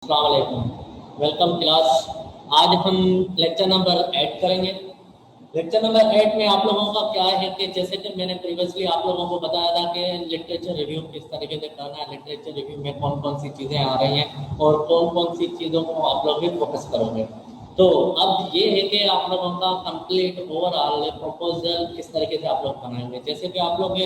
अस्सलाम वालेकुम, welcome class. आज हम लेक्चर नंबर 8 करेंगे। लेक्चर नंबर 8 में आप लोगों का क्या है कि जैसे कि मैंने प्रीवियसली आप लोगों को बताया था कि लिटरेचर रिव्यू किस तरीके से करना है, लिटरेचर रिव्यू में कौन कौन सी चीज़ें आ रही हैं और कौन कौन सी चीज़ों को आप लोग भी फोकस करोगे। तो अब ये है कि आप लोगों का कंप्लीट ओवरऑल प्रपोजल किस तरीके से आप लोग बनाएंगे। जैसे कि आप लोग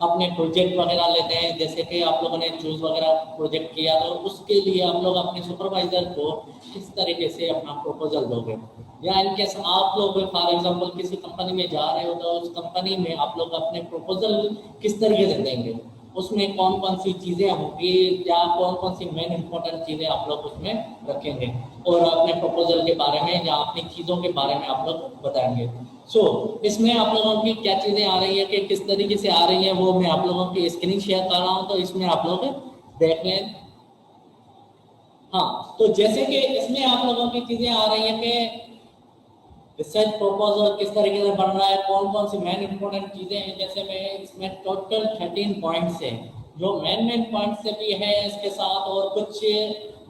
अपने प्रोजेक्ट वगैरह लेते हैं, जैसे कि आप लोगों ने चूज वगैरह प्रोजेक्ट किया तो उसके लिए आप लोग अपने सुपरवाइजर को किस तरीके से अपना प्रपोजल दोगे, या इनकेस आप लोग फॉर एग्जांपल किसी कंपनी में जा रहे हो तो उस कंपनी में आप लोग अपने प्रपोजल किस तरीके से देंगे, उसमें कौन कौन सी चीज़ें होंगी या कौन कौन सी मेन इंपॉर्टेंट चीज़ें आप लोग उसमें रखेंगे और अपने प्रपोजल के बारे में या अपनी चीज़ों के बारे में आप लोग बताएंगे। इसमें आप लोगों की क्या चीज़ें आ रही है कि किस तरीके से आ रही है वो मैं आप लोगों की स्क्रीन शेयर कर रहा हूँ, तो इसमें आप लोग देख लें। हाँ, तो जैसे कि इसमें आप लोगों की चीज़ें आ रही है कि रिसर्च प्रपोजल किस तरीके से बन रहा है, कौन कौन सी मेन इंपॉर्टेंट चीज़ें हैं। जैसे मैं इसमें टोटल 13 पॉइंट्स हैं जो मेन पॉइंट से भी है इसके साथ, और कुछ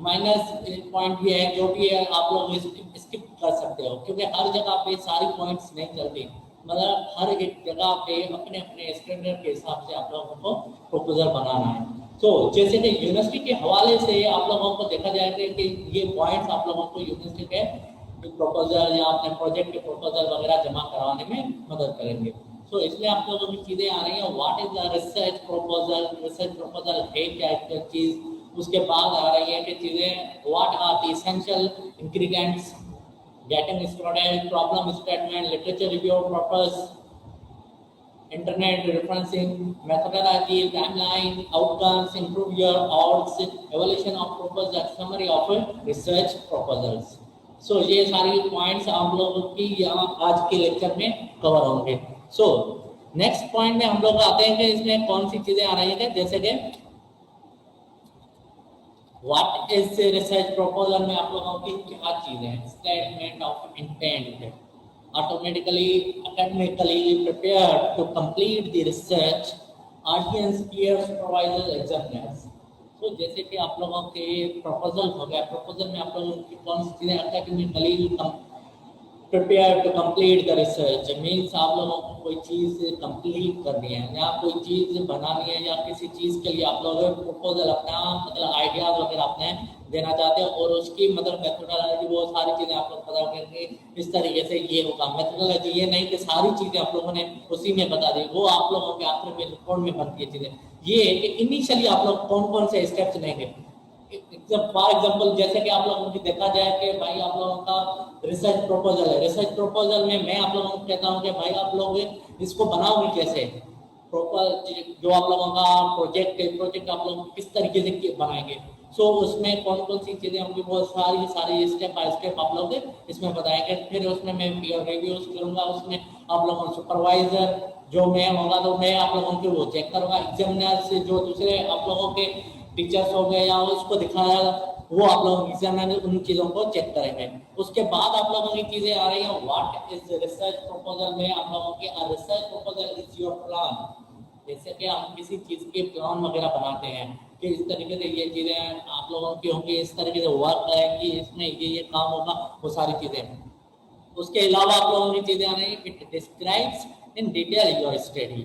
माइनस पॉइंट भी है जो भी है आप लोग स्किप कर सकते हो, क्योंकि हर जगह पे सारी पॉइंट्स नहीं चलती। मतलब हर एक जगह पे अपने अपने स्टैंडर्ड के हिसाब से आप लोगों को प्रपोजल बनाना है। तो जैसे कि यूनिवर्सिटी के हवाले से आप लोगों को देखा जाएगा कि ये पॉइंट्स आप लोगों को यूनिवर्सिटी के प्रपोजल या अपने प्रोजेक्ट के प्रपोजल वगैरह जमा करवाने में मदद करेंगे। इसलिए आप लोगों की चीज़ें आ रही हैं, what is the research proposal, research proposal है क्या एक चीज़। उसके बाद आ रही है कि चीज़ें what are the essential ingredients, getting started, problem statement, literature review purpose, internet referencing, methodology, timeline, outcomes, improve your odds, evaluation of proposal, summary of research proposals. ये सारी पॉइंट्स आप लोगों की यहाँ आज के लेक्चर में कवर होंगे। नेक्स्ट पॉइंट में हम लोग आते हैं कि इसमें कौन सी चीजें आ रही है, जैसे कि व्हाट इज रिसर्च प्रपोजल में आप लोगों की क्या चीजें हैं, statement of intent, automatically academically prepared to complete the research, audience, peers, supervisors, examiners। जैसे कि आप लोगों के प्रपोजल हो गया, प्रपोजल में आप लोगों की कौन सी चीज़ें academically prepare to complete the research, means आप लोगों को कोई चीज़ कंप्लीट करनी है या कोई चीज़ बनानी है या किसी चीज़ के लिए आप लोग प्रपोजल अपना मतलब आइडियाज वगैरह अपने देना चाहते हो, और उसकी मतलब मेथोडोलॉजी वो सारी चीज़ें आप लोग पता करेंगे इस तरीके से ये होगा। मेथोडोलॉजी ये नहीं कि सारी चीज़ें आप लोगों ने उसी में बता दी, वो आप लोगों के आखिर में रिपोर्ट में बनती है चीज़ें। ये है कि इनिशियली आप लोग कौन कौन से स्टेप्स लेंगे। फॉर एग्जाम्पल जैसे कि आप लोगों की देखा जाए कि भाई आप लोगों का रिसर्च प्रपोजल है, रिसर्च प्रपोजल में मैं आप लोगों को कहता हूँ कि भाई आप लोग इसको बनाओगे कैसे, प्रॉपर जो आप लोगों का प्रोजेक्ट आप लोग किस तरीके से बनाएंगे। उसमें कौन कौन सी चीज़ें होंगी वो सारी स्टेप बाय स्टेप आप लोग इसमें बताएंगे। फिर उसमें मैं पीयर रिव्यूज करूँगा, उसमें आप लोगों को सुपरवाइजर जो मैं होगा तो मैं आप लोगों के वो चेक करूँगा, एग्जामिनर्स जो दूसरे आप लोगों के टीचर्स हो गए या उसको दिखाया वो आप लोग एग्जामिनर उन चीज़ों को चेक करेंगे। उसके बाद आप लोगों की चीज़ें आ रही हैं, व्हाट इज रिसर्च प्रपोजल में आप लोगों के research proposal is your plan. जैसे कि हम किसी चीज़ के प्लान वगैरह बनाते हैं कि इस तरीके से ये चीज़ें आप लोगों की होंगी, इस तरीके से वर्क करेंगी, इसमें ये काम होगा, वो सारी चीज़ें। उसके अलावा आप लोगों की चीज़ें आ रही हैं, it describes in detail your study.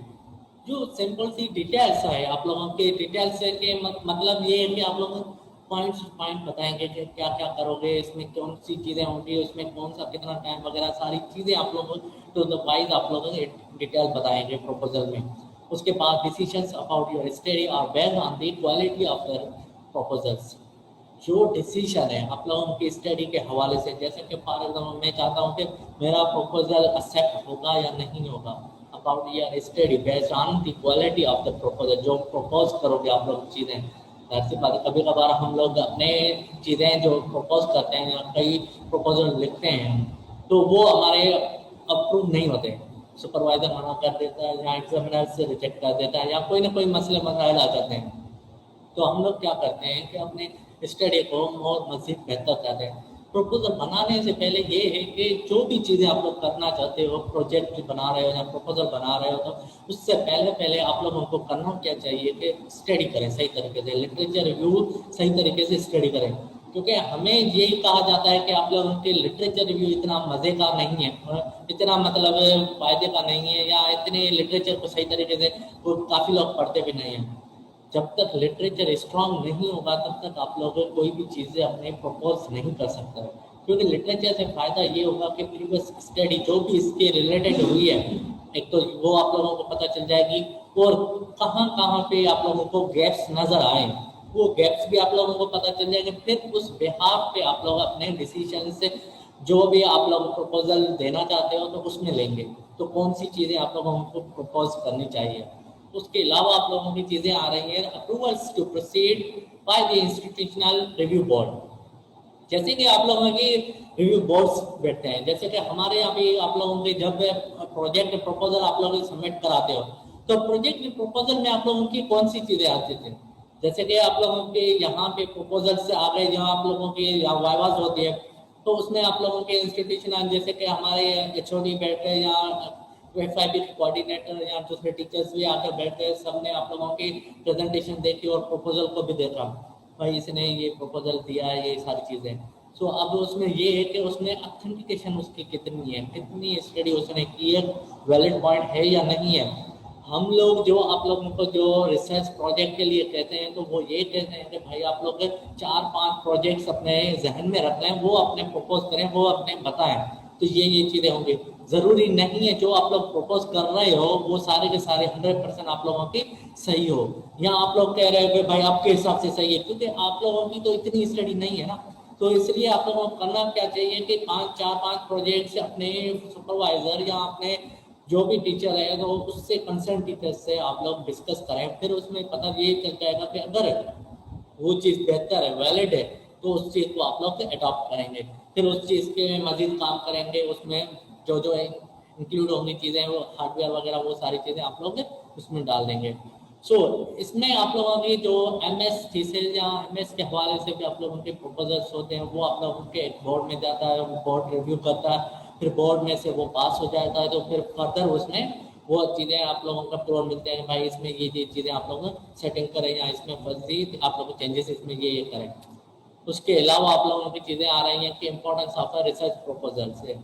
जो सिंपल सी डिटेल्स है आप लोगों के डिटेल्स है कि मतलब ये है कि आप लोग पॉइंट बताएंगे कि क्या क्या करोगे, इसमें कौन सी चीज़ें होंगी, उसमें कौन सा कितना टाइम वगैरह सारी चीज़ें आप लोग टू द वाइज आप लोग डिटेल बताएंगे प्रपोजल में। उसके बाद decisions about your study are based on the quality of the proposals. जो डिसीजन है आप लोगों की स्टडी के हवाले से, जैसे कि फॉर एग्जाम्पल मैं चाहता हूँ कि मेरा प्रपोजल एक्सेप्ट होगा या नहीं होगा, about your study based on the quality of the proposal. जो प्रपोज करोगे आप लोग चीज़ें, ऐसी बात कभी कभार हम लोग अपने चीज़ें जो प्रपोज करते हैं या कई प्रपोजल लिखते हैं तो वो हमारे अप्रूव नहीं होते, सुपरवाइजर मना कर देता है या एग्जामिनर से रिजेक्ट कर देता है या कोई ना कोई मसले मसाइल आ जाते हैं। तो हम लोग क्या करते हैं कि अपने स्टडी को और मज़ीद बेहतर करते हैं। प्रपोजल बनाने से पहले ये है कि जो भी चीज़ें आप लोग करना चाहते हो, प्रोजेक्ट बना रहे हो या प्रपोजल बना रहे हो, तो उससे पहले आप लोगों को करना क्या चाहिए कि स्टडी करें सही तरीके से, लिटरेचर रिव्यू सही तरीके से स्टडी करें। क्योंकि हमें यही कहा जाता है कि आप लोगों के लिटरेचर रिव्यू इतना मज़े का नहीं है, इतना मतलब फायदे का नहीं है, या इतने लिटरेचर को सही तरीके से वो काफ़ी लोग पढ़ते भी नहीं हैं। जब तक लिटरेचर स्ट्रांग नहीं होगा तब तक आप लोग कोई भी चीज़ें अपने प्रपोज नहीं कर सकते, क्योंकि लिटरेचर से फ़ायदा ये होगा कि प्रीवियस स्टडी जो भी इसके रिलेटेड हुई है एक तो वो आप लोगों को पता चल जाएगी, और कहाँ कहाँ पे आप लोगों को गैप्स नज़र आए वो गैप्स भी आप लोगों को पता चल जाएंगे। फिर उस बिहाफ पे आप लोग अपने डिसीजन से जो भी आप लोग प्रपोजल देना चाहते हो तो उसमें लेंगे तो कौन सी चीज़ें आप लोगों को प्रपोज करनी चाहिए। उसके अलावा आप लोगों की चीज़ें आ रही हैं approvals to proceed by the institutional review board. जैसे कि आप लोगों के रिव्यू बोर्ड्स बैठते हैं, जैसे कि हमारे यहाँ पे आप लोगों के जब प्रोजेक्ट प्रपोजल आप लोग सबमिट कराते हो तो प्रोजेक्ट प्रपोजल में आप लोगों की कौन सी चीज़ें आती थी। जैसे कि आप लोगों के यहाँ पे प्रपोजल से आ गए जहाँ आप लोगों की वाइवाज होती है तो उसमें आप लोगों के इंस्टीट्यूशन जैसे कि हमारे HOD बैठे या FIB के कोऑर्डिनेटर या दूसरे टीचर्स भी आकर बैठे हैं, सबने आप लोगों की प्रेजेंटेशन देखी और प्रपोजल को भी देखा, भाई इसने ये प्रपोजल दिया है, ये सारी चीज़ें। सो अब उसमें ये है कि उसमें ऑथेंटिकेशन उसकी कितनी है, कितनी स्टडी उसने की है, वैलिड पॉइंट है या नहीं है। हम लोग जो आप लोगों को जो रिसर्च प्रोजेक्ट के लिए कहते हैं तो वो ये कहते हैं कि भाई आप लोग 4-5 प्रोजेक्ट्स अपने जहन में रख लें, वो अपने प्रपोज करें, वो अपने बताएं, तो ये चीज़ें होंगी। ज़रूरी नहीं है जो आप लोग प्रपोज कर रहे हो वो सारे के सारे 100% आप लोगों की सही हो, या आप लोग कह रहे हो कि भाई आपके हिसाब से सही है, क्योंकि आप लोगों की तो इतनी स्टडी नहीं है ना। तो इसलिए आप लोगों को करना क्या चाहिए कि 4-5 प्रोजेक्ट्स अपने सुपरवाइजर या अपने जो भी टीचर है तो उससे कंसर्न टीचर से आप लोग डिस्कस करें, फिर उसमें पता ये चल जाएगा कि अगर वो चीज़ बेहतर है, वैलिड है, तो उस चीज़ को आप लोग अडॉप्ट करेंगे, फिर उस चीज़ के मजीद काम करेंगे, उसमें जो जो इंक्लूड होंगी चीज़ें वो हार्डवेयर वगैरह वो सारी चीज़ें आप लोग उसमें डाल देंगे। सो इसमें आप लोगों की जो MS थीसिस या MS के हवाले से भी आप लोगों के प्रपोजल्स होते हैं वो आप लोगों के बोर्ड में जाता है, वो बोर्ड रिव्यू करता है, फिर बोर्ड में से वो पास हो जाता है, तो फिर फर्दर उसमें वो चीज़ें आप लोगों का अप्रूवल मिलते हैं, भाई इसमें ये चीज़ें आप लोग सेटिंग करें या इसमें मजीद आप लोग चेंजेस इसमें ये करें। उसके अलावा आप लोगों की चीज़ें आ रही हैं कि importance of a research proposal से,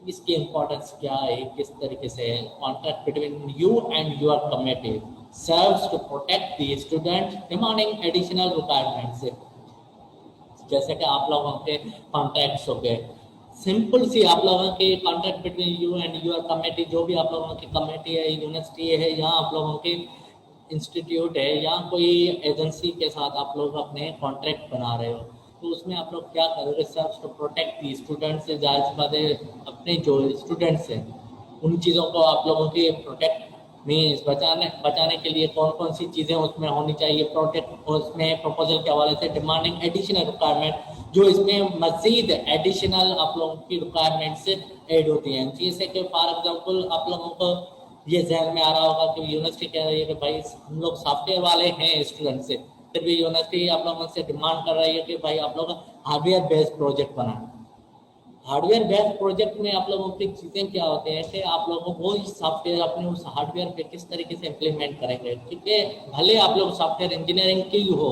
इसकी इम्पोर्टेंस क्या है, किस तरीके से है। Contract between you and your committee serves to protect the student demanding additional requirements. जैसे कि आप लोगों के कॉन्ट्रैक्ट्स हो गए, सिंपल सी आप लोगों के contract between you and your committee, जो भी आप लोगों की कमेटी है, यूनिवर्सिटी है या आप लोगों के इंस्टीट्यूट है या कोई एजेंसी के साथ आप लोग अपने कॉन्ट्रैक्ट बना रहे हो, तो उसमें आप लोग क्या करोगे, serves to protect the students से, जाहिर सी बात है अपने जो स्टूडेंट्स हैं उन चीज़ों को आप लोगों की प्रोटेक्ट मीन्स बचाने के लिए कौन कौन सी चीज़ें उसमें होनी चाहिए। प्रोटेक्ट उसमें प्रपोजल के हवाले से डिमांडिंग एडिशनल रिक्वायरमेंट, जो इसमें मजीद एडिशनल आप लोगों की रिक्वायरमेंट्स ऐड होती हैं, जैसे कि फॉर एग्जांपल आप लोगों को ये जहन में आ रहा होगा कि यूनिवर्सिटी कह रही है कि भाई हम लोग सॉफ्टवेयर वाले हैं स्टूडेंट से, फिर भी यूनिवर्सिटी आप लोगों से डिमांड कर रही है कि भाई आप लोग हार्डवेयर बेस्ड प्रोजेक्ट बनाएं। हार्डवेयर बेस्ड प्रोजेक्ट में आप लोगों की चीज़ें क्या होते हैं कि आप लोगों को सॉफ्टवेयर अपने उस हार्डवेयर पे किस तरीके से इम्प्लीमेंट करेंगे, क्योंकि भले आप लोग सॉफ्टवेयर इंजीनियरिंग की हो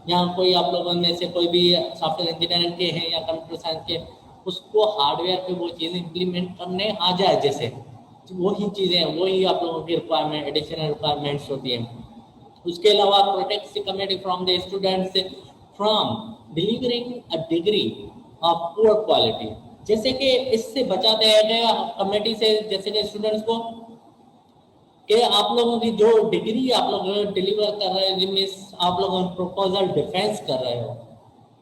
या कोई आप लोगों में से कोई भी सॉफ्टवेयर इंजीनियरिंग के हैं या कंप्यूटर साइंस के, उसको हार्डवेयर पे वो चीज़ें इम्प्लीमेंट करने आ जाए, जैसे वही चीज़ें वही आप लोगों की रिक्वायरमेंट एडिशनल रिक्वायरमेंट्स होती हैं। उसके अलावा protect the community from the students from delivering a degree of poor quality, जैसे कि इससे बचाते हैं कम्युनिटी से, जैसे कि स्टूडेंट्स को कि आप लोगों की जो डिग्री आप लोग डिलीवर कर रहे हैं, जिनमें आप लोग प्रपोजल डिफेंस कर रहे हो,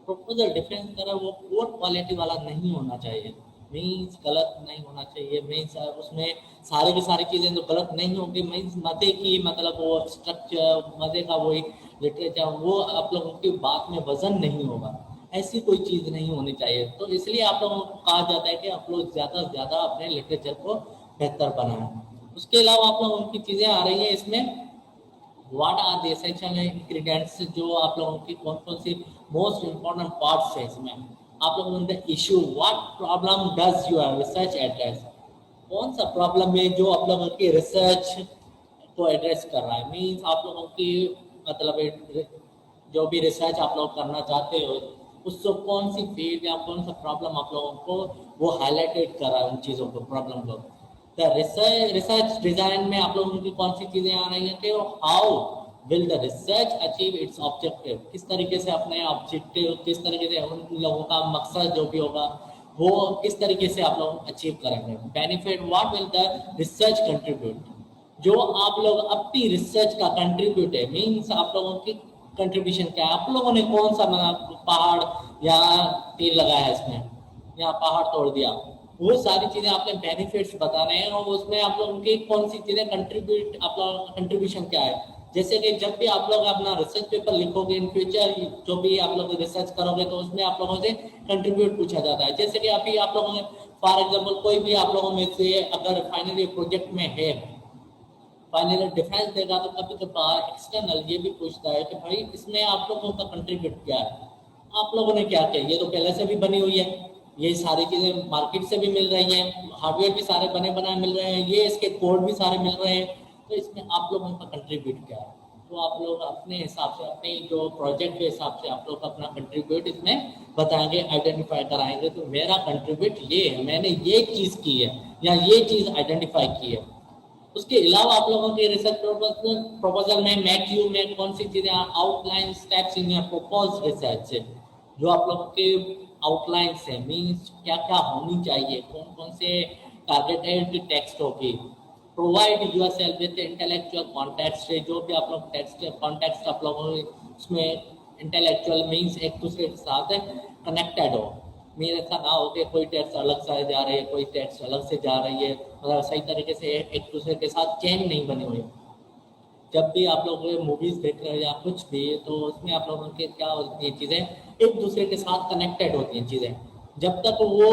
प्रपोजल डिफेंस कर रहे हो वो पुअर क्वालिटी वाला नहीं होना चाहिए, मीन्स गलत नहीं होना चाहिए, मीन्स उसमें सारी की सारी चीज़ें तो गलत नहीं होगी, मीन्स मज़े की मतलब वो स्ट्रक्चर मज़े का वही लिटरेचर वो आप लोगों की बात में वजन नहीं होगा, ऐसी कोई चीज़ नहीं होनी चाहिए। तो इसलिए आप लोगों को कहा जाता है कि आप लोग ज़्यादा से ज़्यादा अपने लिटरेचर को बेहतर बनाएं। उसके अलावा आप लोगों की चीज़ें आ रही हैं इसमें, what are the essential ingredients, जो आप लोगों की कौन कौन सी मोस्ट इम्पोर्टेंट पार्ट्स है इसमें। आप लोगों ने issue, what problem does your research address, कौन सा प्रॉब्लम है जो आप लोगों की रिसर्च को एड्रेस कर रहा है, मीन्स आप लोगों की मतलब जो भी रिसर्च आप लोग करना चाहते हो उसको कौन सी फील्ड या कौन सा प्रॉब्लम आप लोगों को वो हाईलाइटेड कर रहा है, उन चीज़ों को, प्रॉब्लम को। तो रिसर्च डिजाइन में आप लोगों की कौन सी चीज़ें आ रही हैं कि how will the research achieve it's objective, किस तरीके से अपने ऑब्जेक्टिव, किस तरीके से उन लोगों का मकसद जो भी होगा वो किस तरीके से आप लोग अचीव करेंगे। Benefit, what will the research contribute, जो आप लोग अपनी रिसर्च का कंट्रीब्यूट है, मीन्स आप लोगों की कंट्रीब्यूशन क्या है, आप लोगों ने कौन सा पहाड़ या तीर लगाया है इसमें, या पहाड़ तोड़ दिया, वो सारी चीजें आपने बेनिफिट्स बताने हैं और उसमें आप लोगों की कौन सी चीजें कंट्रीब्यूट, आप लोगों का कंट्रीब्यूशन क्या है। जैसे कि जब भी आप लोग अपना रिसर्च पेपर लिखोगे इन फ्यूचर, जो भी आप लोग रिसर्च करोगे तो उसमें आप लोगों से कंट्रीब्यूट पूछा जाता है। जैसे कि अभी आप लोगों ने फॉर एग्जांपल कोई भी आप लोगों में से अगर फाइनली प्रोजेक्ट में है, फाइनली डिफेंस देगा तो कभी कभार एक्सटर्नल ये भी पूछता है कि भाई इसमें आप लोगों का कंट्रीब्यूट क्या है, आप लोगों ने क्या किया। ये तो पहले से भी बनी हुई है, ये सारी चीज़ें मार्केट से भी मिल रही हैं, हार्डवेयर भी सारे बने बनाए मिल रहे हैं, ये इसके कोड भी सारे मिल रहे हैं, तो इसमें आप लोगों का कंट्रीब्यूट क्या है। तो आप लोग अपने हिसाब से, अपने जो प्रोजेक्ट के हिसाब से आप लोग अपना कंट्रीब्यूट इसमें बताएंगे, आइडेंटिफाई कराएंगे। तो मेरा कंट्रीब्यूट ये है, मैंने ये चीज़ की है या ये चीज़ आइडेंटिफाई की है। उसके अलावा आप लोगों के रिसर्च प्रपोजल में मैक्यू में कौन सी चीज़ें outline steps in your propose research, जो आप लोग के आउटलाइन है, मीन्स क्या क्या होनी चाहिए, कौन कौन से टारगेटेड टेक्स्ट होगी। Provide yourself with intellectual context, जो भी आप लोग टेक्स्ट कॉन्टेक्स्ट आप लोगों उसमें इंटेलेक्चुअल मीन्स एक दूसरे के साथ कनेक्टेड हो। मेरे ऐसा ना हो कि कोई टेक्स्ट अलग से जा रही है, कोई टेक्स्ट अलग से जा रही है, मतलब सही तरीके से एक दूसरे के साथ चेन नहीं बनी हुई। जब भी आप लोग मूवीज देख रहे हैं या कुछ भी, तो उसमें आप लोगों के क्या होती हैं चीज़ें, एक दूसरे के साथ कनेक्टेड होती हैं चीज़ें। जब तक वो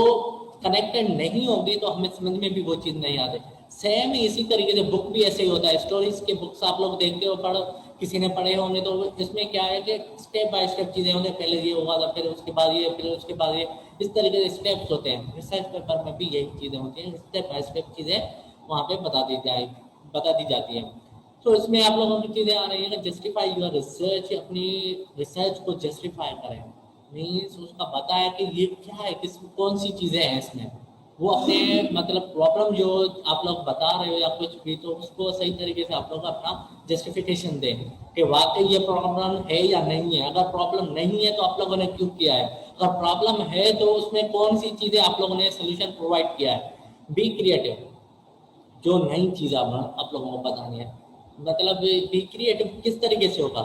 कनेक्टेड नहीं होगी तो हमें समझ में भी वो चीज़ नहीं आती। सेम इसी तरीके से बुक भी ऐसे ही होता है, स्टोरीज के बुक्स आप लोग देखते हो, पढ़ो, किसी ने पढ़े होंगे, तो इसमें क्या है कि स्टेप बाय स्टेप चीज़ें होंगी, पहले ये हुआ था, फिर उसके बाद ये, फिर उसके बाद ये, इस तरीके से स्टेप्स होते हैं। रिसर्च पेपर में भी यही चीज़ें होती हैं, स्टेप बाय स्टेप चीज़ें वहाँ पे बता दी जाती हैं। तो इसमें आप लोगों की चीज़ें आ रही है कि जस्टिफाई योर रिसर्च, अपनी रिसर्च को जस्टिफाई करें, मीन्स उसका बताया कि ये क्या है, किस कौन सी चीज़ें हैं इसमें, वो अपने मतलब प्रॉब्लम जो आप लोग बता रहे हो या कुछ भी, तो उसको सही तरीके से आप लोग अपना जस्टिफिकेशन दें कि वाकई ये प्रॉब्लम है या नहीं है। अगर प्रॉब्लम नहीं है तो आप लोगों ने क्यों किया है, अगर प्रॉब्लम है तो उसमें कौन सी चीज़ें आप लोगों ने सोल्यूशन प्रोवाइड किया है। बी क्रिएटिव, जो नई चीज़ आप लोगों को बतानी है, मतलब बी क्रिएटिव किस तरीके से होगा।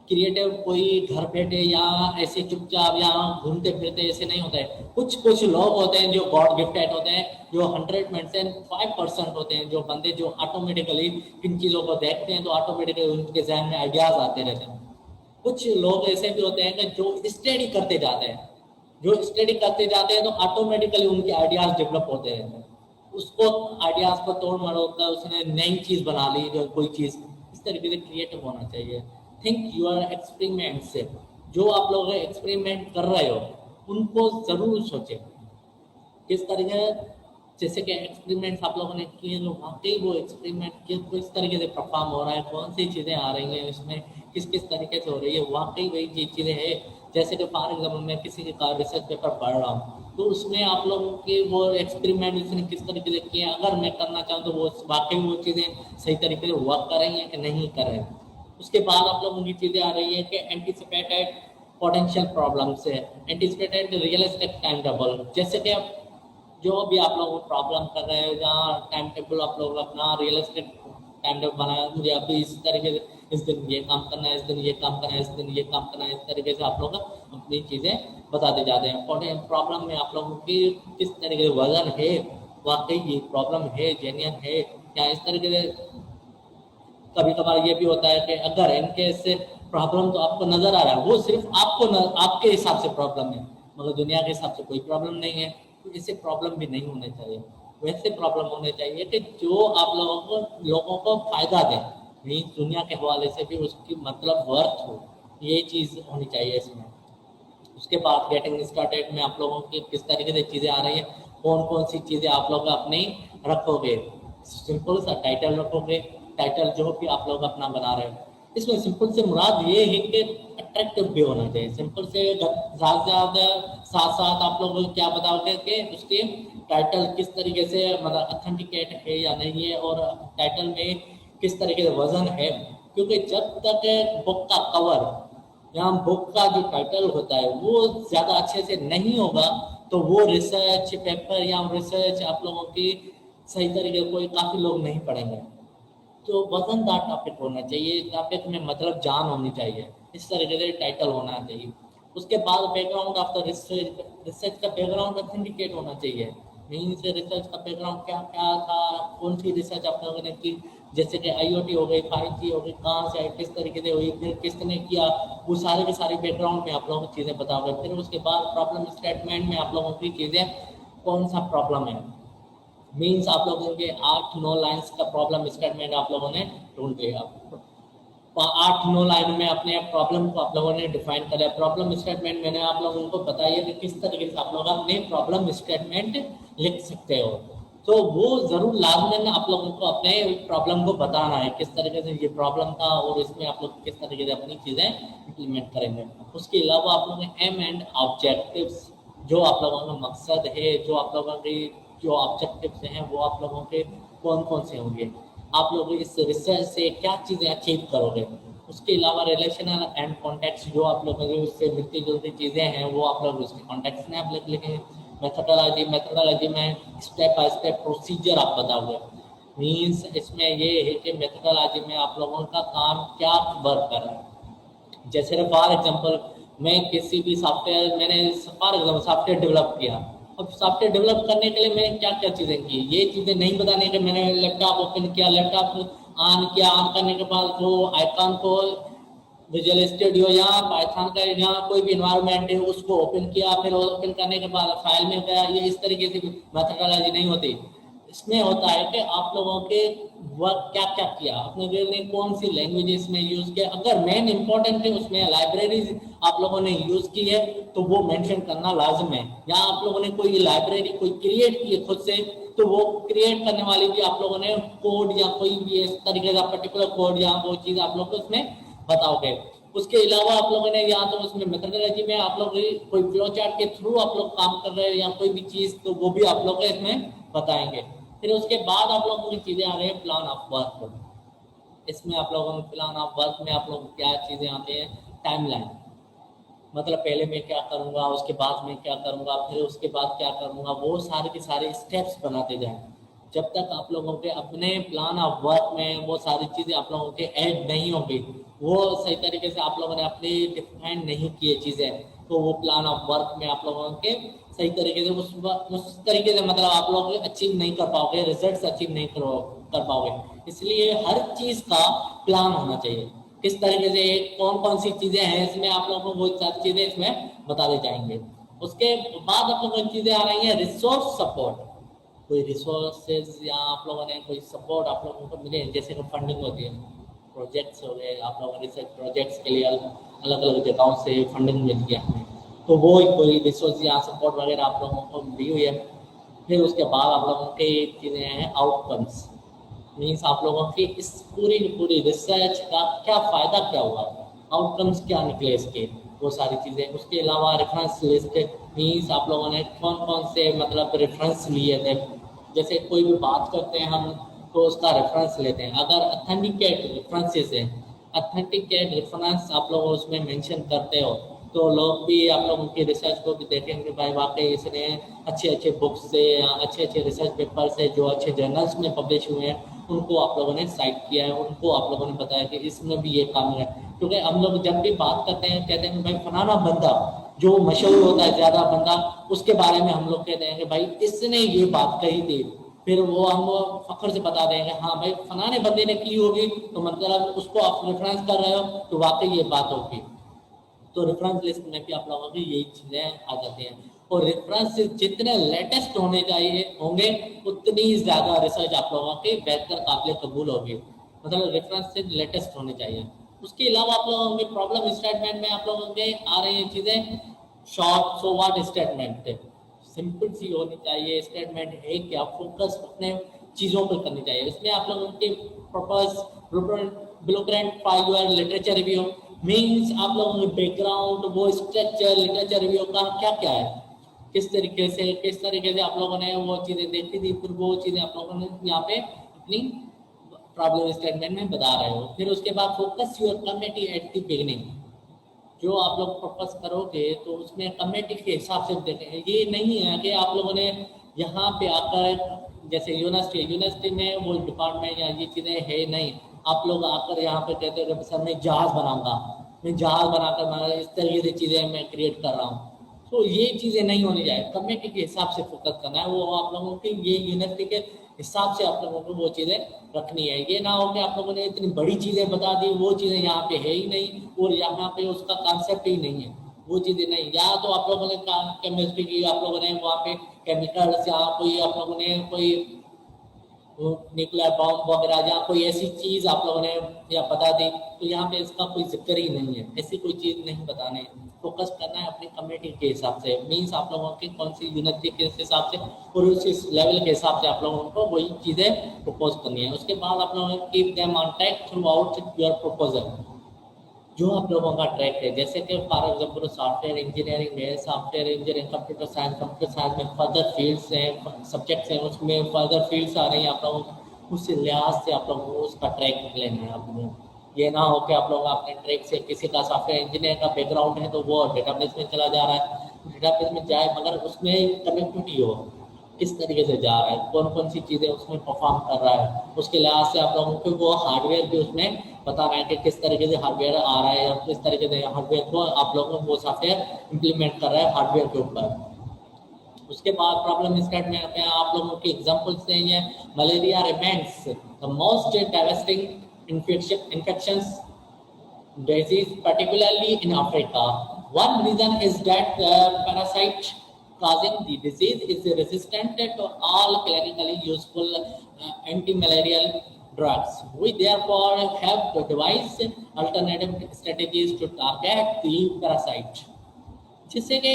क्रिएटिव कोई घर बैठे या ऐसे चुपचाप या घूमते फिरते ऐसे नहीं होता है। कुछ लोग होते हैं जो गॉड गिफ्टेड होते हैं, जो 105% होते हैं, जो बंदे जो ऑटोमेटिकली इन चीज़ों को देखते हैं तो ऑटोमेटिकली उनके जहन में आइडियाज आते रहते हैं। कुछ लोग ऐसे भी होते हैं कि जो स्टडी करते जाते हैं, तो ऑटोमेटिकली उनके आइडियाज डेवलप होते रहते हैं। उसको आइडियाज को तोड़ मरोड़ कर उसने नई चीज़ बना ली, जो कोई चीज़, इस तरीके से क्रिएटिव होना चाहिए। थिंक यूर एक्सपेरिमेंट से, जो आप लोग एक्सपेरिमेंट कर रहे हो उनको ज़रूर सोचें किस तरीके, जैसे कि एक्सपेरिमेंट्स आप लोगों ने किए तो वाकई वो एक्सपेरिमेंट किस तरीके से परफॉर्म हो रहा है, कौन सी चीज़ें आ रही हैं इसमें, किस तरीके से हो रही है, वाकई वही चीज़ें हैं। जैसे कि फॉर एग्जाम्पल मैं किसी का रिसर्च पेपर पढ़ रहा हूँ, तो उसमें आप लोगों के वो एक्सपेरिमेंट उसने किस तरीके से किए, अगर मैं करना चाहूँ तो वो वाकई वो चीज़ें सही तरीके से वर्क कर रही हैं कि नहीं कर रहे हैं। उसके बाद आप लोगों की चीज़ें आ रही है कि एंटीसिपेटेड पोटेंशियल प्रॉब्लम से, एंटीसिपेटेड रियलिस्टिक टाइम टेबल, जैसे कि जो भी आप लोग प्रॉब्लम कर रहे हैं, जहाँ टाइम टेबल आप लोग अपना रियलिस्टिक टाइम टेबल बनाया, मुझे अभी इस तरीके से इस दिन ये काम करना है, इस दिन ये काम करना है, इस दिन ये काम करना है, इस तरीके से आप लोग अपनी चीज़ें बताते जाते हैं। प्रॉब्लम में आप लोगों की किस तरीके से वजन है, वाकई ये प्रॉब्लम है, जेन्युइन है या इस तरीके से। कभी कभार ये भी होता है कि अगर इनके से प्रॉब्लम तो आपको नजर आ रहा है, वो सिर्फ आपके हिसाब से प्रॉब्लम है, मगर दुनिया के हिसाब से कोई प्रॉब्लम नहीं है, तो इससे प्रॉब्लम भी नहीं होने चाहिए। वैसे प्रॉब्लम होने चाहिए कि जो आप लोगों को फायदा दे, नहीं दुनिया के हवाले से भी उसकी मतलब वर्थ हो, ये चीज़ होनी चाहिए इसमें। उसके बाद गेटिंग स्टार्टेड में आप लोगों की किस तरीके से चीज़ें आ रही है, कौन कौन सी चीज़ें आप लोग अपनी रखोगे। सिंपल सा टाइटल रखोगे, टाइटल जो भी आप लोग अपना बना रहे हो, इसमें सिंपल से मुराद ये है कि अट्रैक्टिव भी होना चाहिए। सिंपल से ज़्यादा से ज़्यादा साथ साथ आप लोग को क्या बताओगे कि उसके टाइटल किस तरीके से मतलब अथेंटिकेट है या नहीं है, और टाइटल में किस तरीके से वजन है। क्योंकि जब तक बुक का कवर या बुक का जो टाइटल होता है वो ज़्यादा अच्छे से नहीं होगा, तो वो रिसर्च पेपर या रिसर्च आप लोगों की सही तरीके से कोई काफ़ी लोग नहीं पढ़ेंगे। तो वजनदार टॉपिक होना चाहिए, टॉपिक में मतलब जान होनी चाहिए, इस तरीके से टाइटल होना चाहिए। उसके बाद background of the research, research का बैकग्राउंड ऑथेंटिकेट होना चाहिए। मीन्स रिसर्च का बैकग्राउंड क्या क्या था, कौन सी रिसर्च आप लोगों ने की, जैसे कि IoT हो गई, 5G हो गई, कहाँ से आई, किस तरीके से हुई, फिर किसने किया, वो सारे के सारे बैकग्राउंड में आप लोगों को चीज़ें बताओगे। फिर उसके बाद प्रॉब्लम स्टेटमेंट में आप लोगों की चीज़ें, कौन सा प्रॉब्लम है, मीन्स आप लोगों के 8-9 लाइन्स का प्रॉब्लम स्टेटमेंट आप लोगों ने ढूंढ लिया। 8-9 लाइन में अपने प्रॉब्लम को आप लोगों ने डिफाइन करा। प्रॉब्लम स्टेटमेंट मैंने आप लोगों को बताया कि किस तरीके से आप लोग अपने प्रॉब्लम स्टेटमेंट लिख सकते हो। तो वो जरूर लाजमन आप लोगों को अपने प्रॉब्लम को बताना है, किस तरीके से ये प्रॉब्लम था और इसमें आप लोग किस तरीके से अपनी चीज़ें इम्प्लीमेंट करेंगे। उसके अलावा आप लोगों के एम एंड ऑब्जेक्टिव्स, जो आप लोगों का मकसद है, जो आप लोगों के जो ऑब्जेक्टिव्स हैं वो आप लोगों के कौन कौन से होंगे, आप लोग इस रिसर्च से क्या चीज़ें अचीव करोगे। उसके अलावा रिलेशनल एंड कॉन्टेक्स्ट, जो आप लोगों की उससे मिलती जुलती चीज़ें हैं वो आप लोग उसके कॉन्टेक्स्ट में आप लोग लिखेंगे। मेथोडोलॉजी, मेथोडोलॉजी में स्टेप बाय स्टेप प्रोसीजर आप बताओगे। मीन्स इसमें ये है कि मेथोडोलॉजी में आप लोगों का काम क्या वर्क कर रहा है। जैसे फॉर एग्जांपल मैं किसी भी सॉफ्टवेयर, मैंने फॉर एग्जांपल सॉफ्टवेयर डेवलप किया, अब सॉफ्टवेयर डेवलप करने के लिए मैंने क्या क्या चीज़ें की, ये चीज़ें नहीं बताने के मैंने लैपटॉप ओपन किया, लैपटॉप ऑन किया, ऑन करने के बाद वो आइकॉन को विजुअल स्टूडियो या पाइथन का या कोई भी इन्वायरमेंट है उसको ओपन किया, फिर ओपन करने के बाद फाइल में गया। ये इस तरीके से मेथोडोलॉजी नहीं होती। इसमें होता है कि आप लोगों के वर्क क्या क्या किया, अपने ने कौन सी लैंग्वेजेस में यूज़ किया। अगर मेन इंपॉर्टेंट है उसमें लाइब्रेरीज आप लोगों ने यूज़ की है तो वो मेंशन करना लाजम है। या आप लोगों ने कोई लाइब्रेरी कोई क्रिएट की है खुद से, तो वो क्रिएट करने वाली भी आप लोगों ने कोड या कोई भी इस तरीके का पर्टिकुलर कोड या वो चीज़ आप लोग को उसमें बताओगे। उसके अलावा आप लोगों ने या तो उसमें मेथोडोलॉजी में आप लोग कोई फ्लो चार्ट के थ्रू आप लोग काम कर रहे हैं या कोई भी चीज़, तो वो भी आप लोग इसमें बताएंगे। फिर उसके बाद आप लोगों की चीज़ें आ रही है प्लान ऑफ वर्क। इसमें आप लोगों को प्लान ऑफ वर्क में आप लोग क्या चीज़ें आती हैं, टाइमलाइन, मतलब पहले मैं क्या करूँगा, उसके बाद मैं क्या करूँगा, फिर उसके बाद क्या करूँगा, वो सारे के सारे स्टेप्स बनाते जाएं। जब तक आप लोगों के अपने प्लान ऑफ वर्क में वो सारी चीज़ें आप लोगों के ऐड नहीं होंगी, वो सही तरीके से आप लोगों ने अपनी डिफाइन नहीं किए चीज़ें, तो वो प्लान ऑफ वर्क में आप लोगों के सही तरीके से उस तरीके से मतलब आप लोग अचीव नहीं कर पाओगे, रिजल्ट अचीव नहीं कर पाओगे। इसलिए हर चीज़ का प्लान होना चाहिए, किस तरीके से कौन कौन सी चीज़ें हैं इसमें आप लोगों को वो सारी चीज़ें इसमें बता दी जाएंगे। उसके बाद आप लोगों की चीज़ें आ रही हैं रिसोर्स सपोर्ट। कोई रिसोर्सेज या आप लोगों ने कोई सपोर्ट आप लोगों को मिले, जैसे कि फंडिंग होती है, प्रोजेक्ट्स हो गए, आप लोगों ने रिसर्च प्रोजेक्ट्स के लिए अलग अलग जगहों से फंडिंग मिलती है हमें, तो वो कोई रिसोर्स या सपोर्ट वगैरह आप लोगों को मिली हुई है। फिर उसके बाद आप लोगों के चीज़ें हैं आउटकम्स। मीन्स आप लोगों की इस पूरी पूरी रिसर्च का क्या फ़ायदा क्या हुआ, आउटकम्स क्या निकले इसके, वो सारी चीज़ें। उसके अलावा रेफरेंस लिस्ट, मीन्स आप लोगों ने कौन कौन से मतलब रेफरेंस लिए थे। जैसे कोई भी बात करते हैं हम तो उसका रेफरेंस लेते हैं, अगर अथेंटिकेट रेफरेंसेस है, अथेंटिकेट रेफरेंस आप लोग उसमें मेंशन करते हो, तो लोग भी आप लोगों की रिसर्च को भी देखेंगे भाई वाकई इसने अच्छे अच्छे बुक्स से या अच्छे अच्छे रिसर्च पेपर से जो अच्छे जर्नल्स में पब्लिश हुए हैं उनको आप लोगों ने साइट किया है, उनको आप लोगों ने बताया कि इसमें भी ये काम है। क्योंकि हम लोग जब भी बात करते हैं कहते हैं कि भाई फलाना बंदा जो मशहूर होता है ज़्यादा बंदा, उसके बारे में हम लोग कहते हैं कि भाई इसने ये बात कही थी, फिर वो हम फख्र से बता देंगे हाँ भाई फलाने बंदे ने की होगी, तो मतलब उसको आप रेफरेंस कर रहे हो तो वाकई ये बात होगी। तो रेफरेंस लिस्ट में भी आप लोगों की यही चीज़ें आ जाती हैं। और रेफरेंस जितने लेटेस्ट होने चाहिए होंगे उतनी ज़्यादा रिसर्च आप लोगों की बेहतर काबिल कबूल होगी, मतलब रेफरेंस से लेटेस्ट होने चाहिए। उसके अलावा आप लोगों के प्रॉब्लम स्टेटमेंट में आप लोगों के आ रही हैं चीज़ें, short so what statement, simple सी होनी चाहिए स्टेटमेंट है कि आप फोकस अपने चीज़ों पर करनी चाहिए। इसमें आप लोगों के purpose blueprint for your literature review means आप लोगों के बैकग्राउंड, वो स्ट्रक्चर लिटरेचर रिव्यू का क्या क्या है, किस तरीके से आप लोगों ने वो चीज़ें देखी थी, फिर वो चीज़ें आप लोगों ने यहाँ पे अपनी प्रॉब्लम स्टेटमेंट में बता रहे हो। फिर उसके बाद focus your committee at the beginning, जो आप लोग फोकस करोगे तो उसमें कमेटी के हिसाब से देखें। ये नहीं है कि आप लोगों ने यहाँ पे आकर, जैसे यूनिवर्सिटी में वो डिपार्टमेंट या ये चीज़ें है नहीं, आप लोग आकर यहाँ पे कहते हो कि सर मैं जहाज़ बनाऊंगा, मैं जहाज़ बनाकर मैं इस तरीके से चीज़ें मैं क्रिएट कर रहा हूँ, तो ये चीज़ें नहीं होनी चाहिए। कमेटी के हिसाब से फोकस करना है, वो आप लोगों की ये यूनिवर्सिटी के हिसाब से आप लोगों को वो चीज़ें रखनी है। ये ना हो कि आप लोगों ने इतनी बड़ी चीज़ें बता दी, वो चीज़ें यहाँ पे है ही नहीं और यहाँ पे उसका कॉन्सेप्ट ही नहीं है, वो चीज़ें नहीं। या तो आप लोगों ने केमिस्ट्री की, आप लोगों ने वहाँ पे केमिकल्स या कोई आप लोगों ने कोई न्यूक्लियर बॉम्ब वगैरह या कोई ऐसी चीज़ आप लोगों ने या बता दी, तो यहाँ पे इसका कोई जिक्र ही नहीं है, ऐसी कोई चीज़ नहीं बताने। फोकस करना है अपनी कमेटी के हिसाब से, मीन्स आप लोगों की कौन सी यूनिवर्सिटी के हिसाब से और उस लेवल के हिसाब से आप लोगों को वही चीज़ें प्रपोज करनी है। उसके बाद आप लोगों को keep them on track through out your proposal, जो आप लोगों का ट्रैक है। जैसे कि फॉर एग्जाम्पल सॉफ्टवेयर इंजीनियरिंग है, सॉफ्टवेयर इंजीनियरिंग कंप्यूटर साइंस में फर्दर फील्ड्स हैं, सब्जेक्ट्स हैं, उसमें फर्दर फील्ड्स आ रही हैं, आप लोगों को उस लिहाज से आप लोगों को उसका ट्रैक लेना है। आप लोगों को ये ना हो कि आप लोग अपने ट्रैक से, किसी का सॉफ्टवेयर इंजीनियर का बैकग्राउंड है तो वो डेटाबेस में चला जा रहा है, डेटाबेस में जाए मगर उसमें कनेक्टिविटी हो, किस तरीके से जा रहा है, कौन कौन सी चीज़ें उसमें परफॉर्म कर रहा है, उसके लिहाज से आप लोगों को वो हार्डवेयर भी उसमें बता रहे हैं कि किस तरीके से हार्डवेयर आ रहा है या किस तरीके से हार्डवेयर को आप लोगों को वो सॉफ्टवेयर इम्प्लीमेंट कर रहा है हार्डवेयर के ऊपर। उसके बाद प्रॉब्लम स्टेटमेंट में आप लोगों की एग्जांपल्स हैं, malaria remains the most डेवास्टिंग infections disease particularly in Africa. One reason is that the parasite causing the disease is resistant to all clinically useful anti-malarial drugs. We therefore have to devise alternative strategies to target the parasite. जिससे कि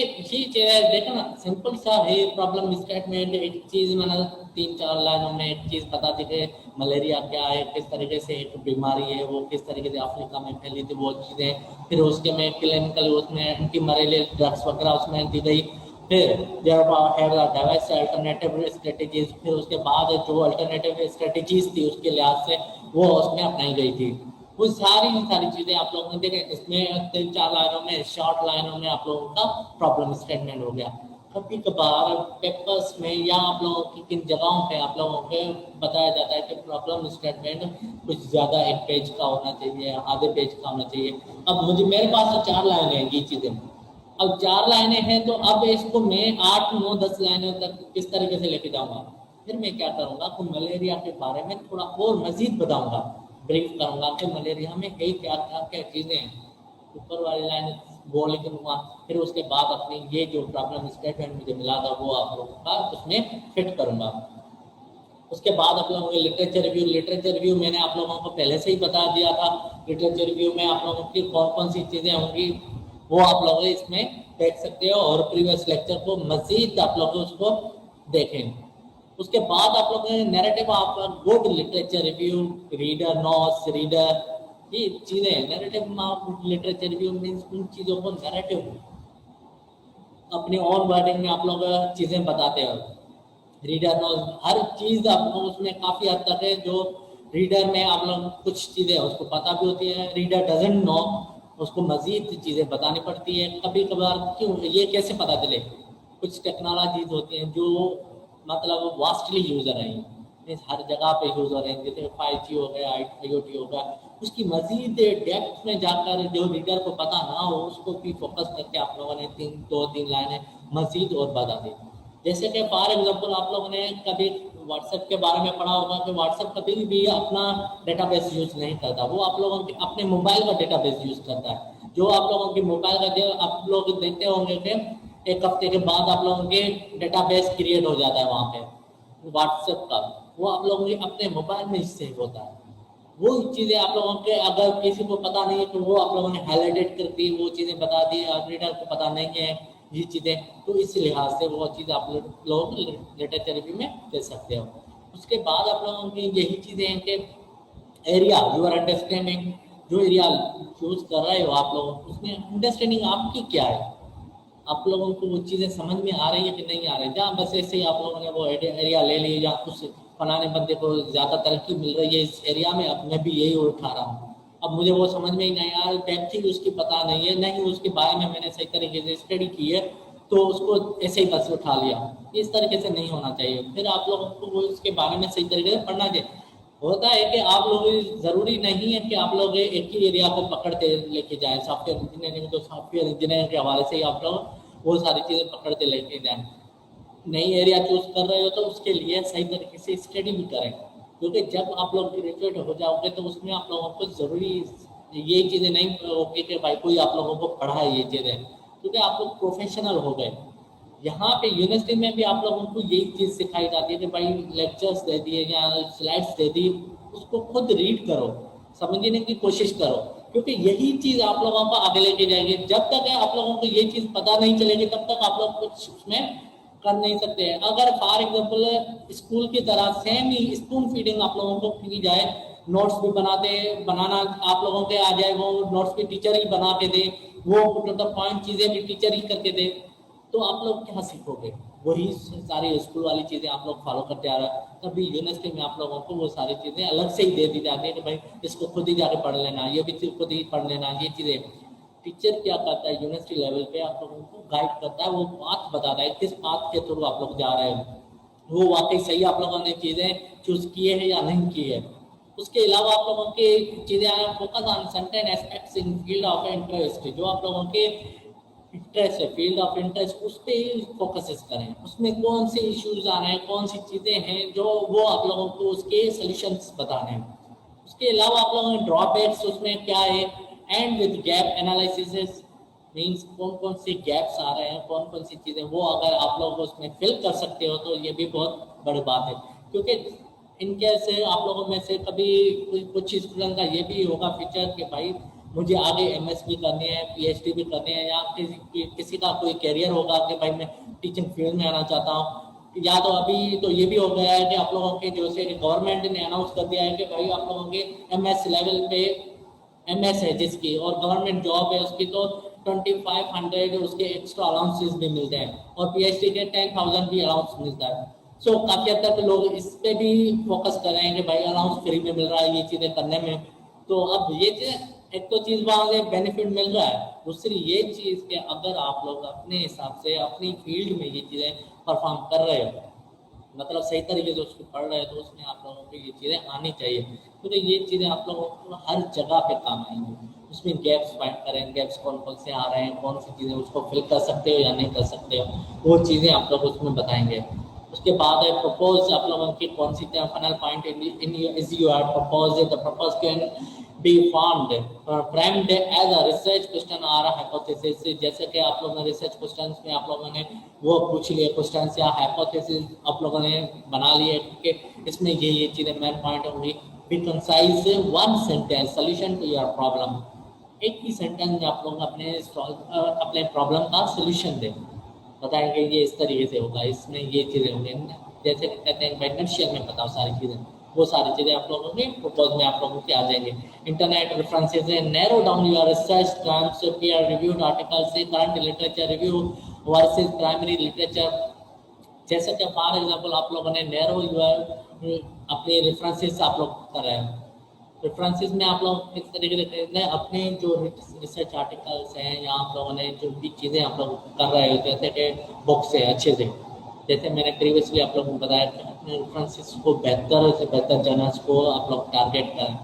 ये देखो ना, simple सा है problem statement. एक चीज़ मैंने 3-4 लाइनों में एक चीज़ बता दी कि मलेरिया क्या है, किस तरीके से एक बीमारी है, वो किस तरीके से अफ्रीका में फैली थी, वो चीज़ें। फिर उसके में क्लिनिकल उसमें एंटी मलेरियल ड्रग्स वगैरह उसमें दी गई। फिर जब अल्टरनेटिव स्ट्रेटेजीज, फिर उसके बाद जो अल्टरनेटिव स्ट्रेटेजीज थी उसके लिहाज से वो उसमें अपनाई गई थी। वो सारी चीज़ें आप लोगों ने देखें। इसमें 3-4 लाइनों में, शॉर्ट लाइनों में आप लोगों का प्रॉब्लम स्टेटमेंट हो गया। कभी कभार पेपर्स में या आप लोगों की किन जगहों पे आप लोगों को बताया जाता है कि प्रॉब्लम स्टेटमेंट कुछ ज़्यादा 1 पेज का होना चाहिए, आधे पेज का होना चाहिए। अब मेरे पास तो 4 लाइनें हैं ये चीज़ें। अब 4 लाइनें हैं तो अब इसको मैं 8, 9, 10 लाइनों तक किस तरीके से लेके जाऊँगा। फिर मैं क्या करूँगा तो मलेरिया के बारे में थोड़ा और मज़ीद बताऊँगा, ब्रीफ करूँगा कि मलेरिया में कई क्या चीज़ें हैं। ऊपर वाली लाइन वो लिख लूँगा। फिर उसके बाद अपनी ये जो प्रॉब्लम स्टेटमेंट मुझे मिला था वो आप लोगों का उसमें फिट करूँगा। उसके बाद आप लोगों के लिटरेचर रिव्यू मैंने आप लोगों को पहले से ही बता दिया था। लिटरेचर रिव्यू में आप लोगों की कौन कौन सी चीज़ें होंगी वो आप लोग इसमें देख सकते हो, और प्रीवियस लेक्चर को मज़ीद आप लोग उसको देखें। उसके बाद आप लोगों ने नैरेटिव आपका good literature review, reader notes, reader, ये चीज़ें नैरेटिव लिटरेचर रिव्यू मीन्स उन चीज़ों को नैरेटिव अपने ऑन वर्डिंग में आप लोग चीज़ें बताते हो। रीडर नोट्स हर चीज़ आप लोग उसमें काफ़ी हद तक है, जो रीडर में आप लोग कुछ चीज़ें उसको पता भी होती है, रीडर डजंट नो, उसको मज़ीद चीज़ें बतानी पड़ती है। कभी कभार क्यों ये कैसे पता चले, कुछ टेक्नोलॉजीज होती हैं जो मतलब वास्टली यूज़ हो रही हैं, हर जगह पे यूज़ हो रहे हैं, जैसे 5G हो गया, IoT हो गया, उसकी मज़ीद डेप्थ में जाकर जो रीडर को पता ना हो उसको भी फोकस करके आप लोगों ने 2-3 लाइनें मज़ीद और बता दी। जैसे कि फॉर एग्जांपल आप लोगों ने कभी व्हाट्सएप के बारे में पढ़ा होगा कि व्हाट्सएप कभी भी अपना डेटाबेस यूज़ नहीं करता, वो आप लोगों के अपने मोबाइल का डेटाबेस यूज़ करता है। जो आप लोगों के मोबाइल का जो आप लोग देखते होंगे कि 1 हफ्ते के बाद आप लोगों के डेटाबेस क्रिएट हो जाता है वहाँ पे व्हाट्सएप का, वो आप लोगों के अपने मोबाइल में सेव होता है। वो चीज़ें आप लोगों के अगर किसी को पता नहीं है तो वो आप लोगों ने हाईलाइटेड कर दी, वो चीज़ें बता दी, रीडर को पता नहीं है ये चीज़ें, तो इस लिहाज से वो चीज़ आप लोग लिटरेचर रिव्यू में दे सकते हो। उसके बाद आप लोगों की यही चीज़ें हैं कि एरिया यू आर अंडरस्टैंडिंग, जो एरिया चूज कर रहे हो आप लोग उसमें अंडरस्टैंडिंग आपकी क्या है, आप लोगों को वो चीज़ें समझ में आ रही है कि नहीं आ रही, जहाँ बस ऐसे ही आप लोगों ने वो एरिया ले ली या कुछ फलाने बंदे को ज़्यादा तरक्की मिल रही है इस एरिया में, अब मैं भी यही उठा रहा हूँ, अब मुझे वो समझ में ही नहीं आया, डेप्थ ही उसकी पता नहीं है, नहीं उसके बारे में मैंने सही तरीके से स्टडी की है, तो उसको ऐसे ही बस उठा लिया। इस तरीके से नहीं होना चाहिए, फिर आप लोगों को वो उसके बारे में सही तरीके से पढ़ना चाहिए। होता है कि आप लोग जरूरी नहीं है कि आप लोग एक ही एरिया को पकड़ते लेके जाएं, सॉफ्टवेयर इंजीनियरिंग तो सॉफ्टवेयर इंजीनियरिंग के हवाले से ही आप लोग वो सारी चीज़ें पकड़ते लेके जाएं। नई एरिया चूज कर रहे हो तो उसके लिए सही तरीके से स्टडी भी करें, क्योंकि जब आप लोग ग्रेजुएट हो जाओगे तो उसमें आप लोगों को ज़रूरी ये चीज़ें नहीं होगी कि भाई कोई आप लोगों को पढ़ाए ये चीज़ें, क्योंकि आप लोग प्रोफेशनल हो गए। यहाँ पे यूनिवर्सिटी में भी आप लोगों को यही चीज़ सिखाई जाती है कि भाई लेक्चर्स दे दिए या स्लाइड्स दे दी, उसको खुद रीड करो, समझने की कोशिश करो, क्योंकि यही चीज़ आप लोगों को आगे लेके जाएगी। जब तक आप लोगों को ये चीज़ पता नहीं चलेगी तब तक आप लोग कुछ उसमें कर नहीं सकते हैं। अगर फॉर एग्जाम्पल स्कूल की तरह सेम ही स्पून फीडिंग आप लोगों को की जाए, नोट्स भी बनाना आप लोगों के आ जाए, वो नोट्स भी टीचर ही बना के दे, वो टोटल पॉइंट चीज़ें भी टीचर ही करके दे, तो आप लोग क्या सीखोगे? वही सारी स्कूल वाली चीज़ें आप लोग फॉलो करते आ रहे हैं, तभी यूनिवर्सिटी में आप लोगों को वो सारी चीज़ें अलग से ही दे दी जाती है कि भाई इसको खुद ही जाके पढ़ लेना, ये भी खुद ही पढ़ लेना, ये चीज़ें टीचर क्या करता है यूनिवर्सिटी लेवल पे आप लोगों को गाइड करता है, वो पाथ बताता है किस पाथ के थ्रू आप लोग जा रहे हो, वो वाकई सही आप लोगों ने चीज़ें चूज की है या नहीं की है। उसके अलावा आप लोगों की चीज़ें focus on certain aspects in field of interest, जो आप लोगों के इंटरेस्ट है फील्ड ऑफ इंटरेस्ट उस पर ही फोकस करें, उसमें कौन से इश्यूज आ रहे हैं, कौन सी चीज़ें हैं जो वो आप लोगों को उसके सोल्यूशंस बताने हैं। उसके अलावा आप लोगों ने ड्रॉबैक्स उसमें क्या है, and with gap analysis, means कौन कौन सी गैप्स आ रहे हैं, कौन कौन सी चीज़ें, वो अगर आप लोग उसमें फिल कर सकते हो तो ये भी बहुत बड़ी बात है, क्योंकि इनके से आप लोगों में से कभी कुछ स्टूडेंट का ये भी होगा फीचर कि भाई मुझे आगे एमएस भी करनी है, पीएचडी भी करनी है, या किसी का कोई कैरियर होगा कि भाई मैं टीचिंग फील्ड में आना चाहता हूँ, या तो अभी तो ये भी हो गया है कि आप लोगों के जो से गवर्नमेंट ने अनाउंस कर दिया है कि भाई आप लोगों के एमएस लेवल पे एमएस है जिसकी और गवर्नमेंट जॉब है उसकी तो 2500 उसके एक्स्ट्रा अलाउंसेस भी मिलते हैं, और पीएचडी के 10,000 भी अलाउंस मिलता है। सो काफ़ी हद तक लोग इस पे भी फोकस कर रहे हैं कि भाई अलाउंस फ्री में मिल रहा है ये चीज़ें करने में, तो अब ये एक तो चीज़ वहाँ से बेनिफिट मिल रहा है, दूसरी ये चीज़ कि अगर आप लोग अपने हिसाब से अपनी फील्ड में ये चीज़ें परफॉर्म कर रहे हो, मतलब सही तरीके से उसको पढ़ रहे हो, तो उसमें आप लोगों को ये चीज़ें आनी चाहिए, क्योंकि ये चीज़ें आप लोगों को हर जगह पे काम आएंगी। उसमें गैप्स फाइंड करें, गैप्स कौन कौन से आ रहे हैं, कौन सी चीज़ें उसको फिल कर सकते हो या नहीं कर सकते हो, वो चीज़ें आप लोग उसमें बताएंगे। उसके बाद है प्रपोज, आप लोगों की कौन सी final point in is you are propose, the propose can be formed framed as a research question or a hypothesis, जैसे कि आप लोगों ने रिसर्च क्वेश्चंस में आप लोगों ने वो पूछ लिए क्वेश्चंस या हाइपोथेसिस आप लोगों ने बना लिए कि इसमें ये चीज़ें मेन पॉइंट होंगी। Be concise one sentence solution to your problem, एक ही सेंटेंस में आप लोग अपने प्रॉब्लम का सोल्यूशन दें, बताएंगे ये इस तरीके से होगा, इसमें ये चीज़ें होंगी, जैसे कहते हैं भाई नक्शल में बताओ सारी चीज़ें, वो सारी चीज़ें आप लोगों के प्रपोज में आप लोगों के आ जाएंगे। इंटरनेट रेफरेंसेस है, narrow down your research terms, peer reviewed articles से current literature review versus primary literature, जैसे कि फॉर एग्जांपल आप लोगों ने नैरो योर अपने रेफरेंसेस आप लोग कर रहे हैं, रेफरेंसेस में आप लोग किस तरीके से खरीदना है, अपने जो रिसर्च आर्टिकल्स हैं या आप लोगों ने जो भी चीज़ें आप लोग कर रहे हो, जैसे कि बुक से अच्छे से, जैसे मैंने प्रीवियसली आप लोगों को बताया कि अपने रेफरेंसेस को बेहतर से बेहतर जर्नल्स को आप लोग टारगेट करें।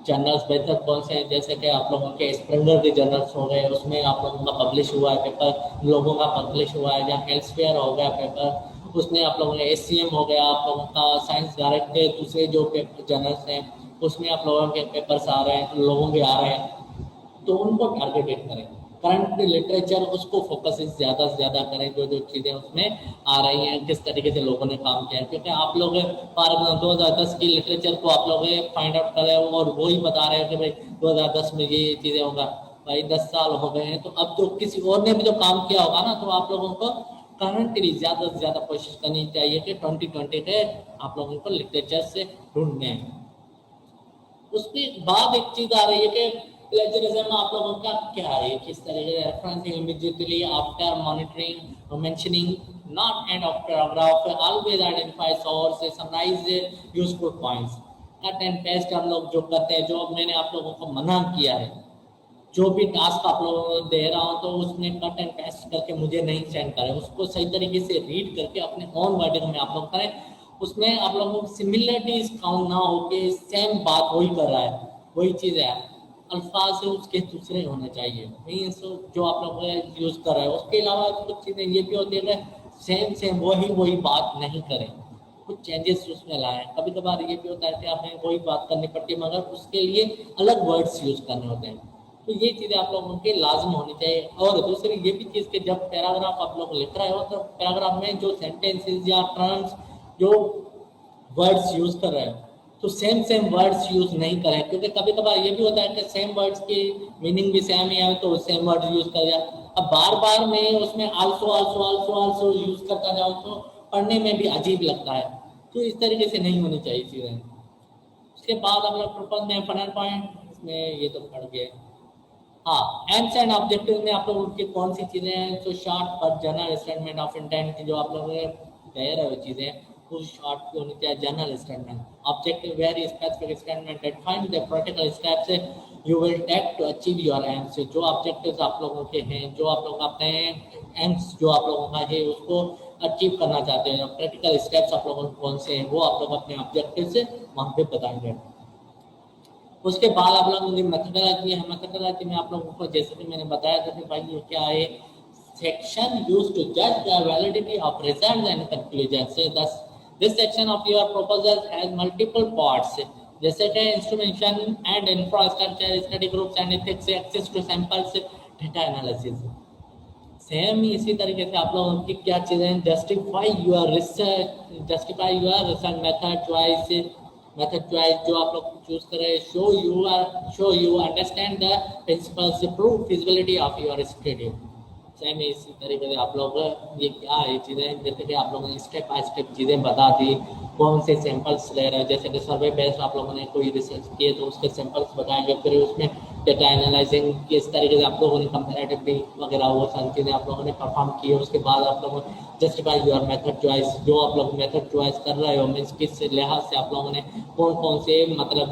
जर्नल्स बेहतर कौन से हैं, जैसे कि आप लोगों के स्प्रिंगर के जर्नल्स हो गए, उसमें आप लोगों का पब्लिश हुआ है पेपर, लोगों का पब्लिश हुआ है, या एल्सफेयर हो गया पेपर, उसमें आप लोगों ने एससीएम हो गया, आप लोगों का साइंस डायरेक्ट के दूसरे जो जर्नल्स हैं उसमें आप लोगों के पेपर्स आ रहे हैं, लोगों के आ रहे हैं, तो उनको टारगेटेड करें। करंट लिटरेचर उसको फोकस ज़्यादा से ज़्यादा करें, जो जो चीज़ें उसमें आ रही हैं, किस तरीके से लोगों ने काम किया है, क्योंकि आप लोग फॉर 2010 की लिटरेचर को आप लोग फाइंड आउट करें और वही बता रहे हैं कि भाई 2010 में ये चीज़ें होगा, भाई 10 साल हो गए हैं, तो अब तो किसी और ने भी तो काम किया होगा ना, तो आप लोगों को करंटली ज़्यादा से ज़्यादा कोशिश करनी चाहिए कि 2020 के आप लोगों को लिटरेचर से ढूंढने हैं। उसके बाद एक चीज आ रही है कि प्लेजरिज्म आप लोगों का क्या है, किस तरह से referencing immediately after monitoring mentioning not end of paragraph, always identify source, summarise useful points. Cut and paste हम लोग जो करते हैं, जो मैंने आप लोगों को मना किया है, जो भी टास्क आप लोगों को दे रहा हूँ तो उसमें कट एंड पेस्ट करके मुझे नहीं सेंड करें, उसको सही तरीके से रीड करके अपने ऑन वर्डिंग में आप लोग करें। उसमें आप लोगों को सिमिलरिटीज काउंट ना हो के सेम बात वही कर रहा है, वही चीज़ है, अल्फाज से उसके दूसरे होने चाहिए, मीन्स जो आप लोग यूज़ कर रहे हैं। उसके अलावा कुछ चीज़ें ये भी होती है कि सेम वही बात नहीं करें, कुछ चेंजेस उसमें लाएं। कभी कभार ये भी होता है कि हमें वही बात करनी पड़ती है मगर उसके लिए अलग वर्ड्स यूज़ करने होते हैं। तो ये चीज़ें आप लोगों के लाजम होनी चाहिए। और दूसरी ये भी चीज़ कि जब पैराग्राफ आप लोग लिख रहे हो तो पैराग्राफ में जो सेंटेंसेस या टर्म्स जो वर्ड्स यूज़ कर रहे हो तो सेम वर्ड्स यूज़ नहीं करें, क्योंकि कभी कभार ये भी होता है कि सेम वर्ड्स की मीनिंग भी सेम ही है तो सेम वर्ड्स यूज़ कर दिया। अब बार बार मैं उसमें आल्सो यूज़ करता जाऊँ तो पढ़ने में भी अजीब लगता है, तो इस तरीके से नहीं होनी चाहिए चीज़ें। उसके बाद हम लोग प्रपोज में फनल पॉइंट, इसमें ये तो पढ़ गए। हाँ, एम्स एंड ऑब्जेक्टिव में आप लोग की कौन सी चीज़ें हैं, तो शॉर्ट पर जनरल स्टेटमेंट ऑफ इंटेंट की जो आप लोग कह रहे हो चीज़ें वो शॉर्ट की होनी चाहिए, general statement. Objective very specific statement that find the practical steps you will take to achieve your aims. जो ऑब्जेक्टिव्स आप लोगों के हैं, जो आप लोग अपने एम्स जो आप लोगों का है उसको अचीव करना चाहते हैं, प्रैक्टिकल स्टेप्स आप लोगों को कौन से हैं वो आप लोग अपने ऑब्जेक्टिव से वहाँ पे बताएंगे। उसके बाद आप लोगों की मेथोडोलॉजी है, मेथोडोलॉजी में आप लोगों को जैसे कि मैंने बताया था कि भाई ये क्या है, सेक्शन यूज्ड टू जज the validity of results and conclusions. Thus this section of your proposal has multiple parts जैसे कि instrumentation and infrastructure, study groups and ethics, access to samples, data analysis. Same इसी तरीके से आप लोगों की क्या चीज़ें, justify your research method choice जो आप लोग चूज करें, show you understand the principles, prove feasibility of your study. Same इसी तरीके से आप लोग ये क्या है चीज़ें, जैसे कि आप लोगों ने स्टेप बाय स्टेप चीज़ें बता दी, कौन से सैंपल्स ले रहे हैं, जैसे कि सर्वे बेस्ड आप लोगों ने कोई रिसर्च किए तो उसके सैंपल्स बताएंगे, फिर उसमें डेटा एनालाइजिंग किस तरीके से आप लोगों ने कंपैरेटिवली वगैरह वो सारी चीज़ें आप लोगों ने परफॉर्म की है। उसके बाद आप लोगों जस्टिफाई योर मेथड चॉइस, जो आप लोग मेथड चॉइस कर रहे हो मीन्स किस लिहाज से आप लोगों ने कौन से मतलब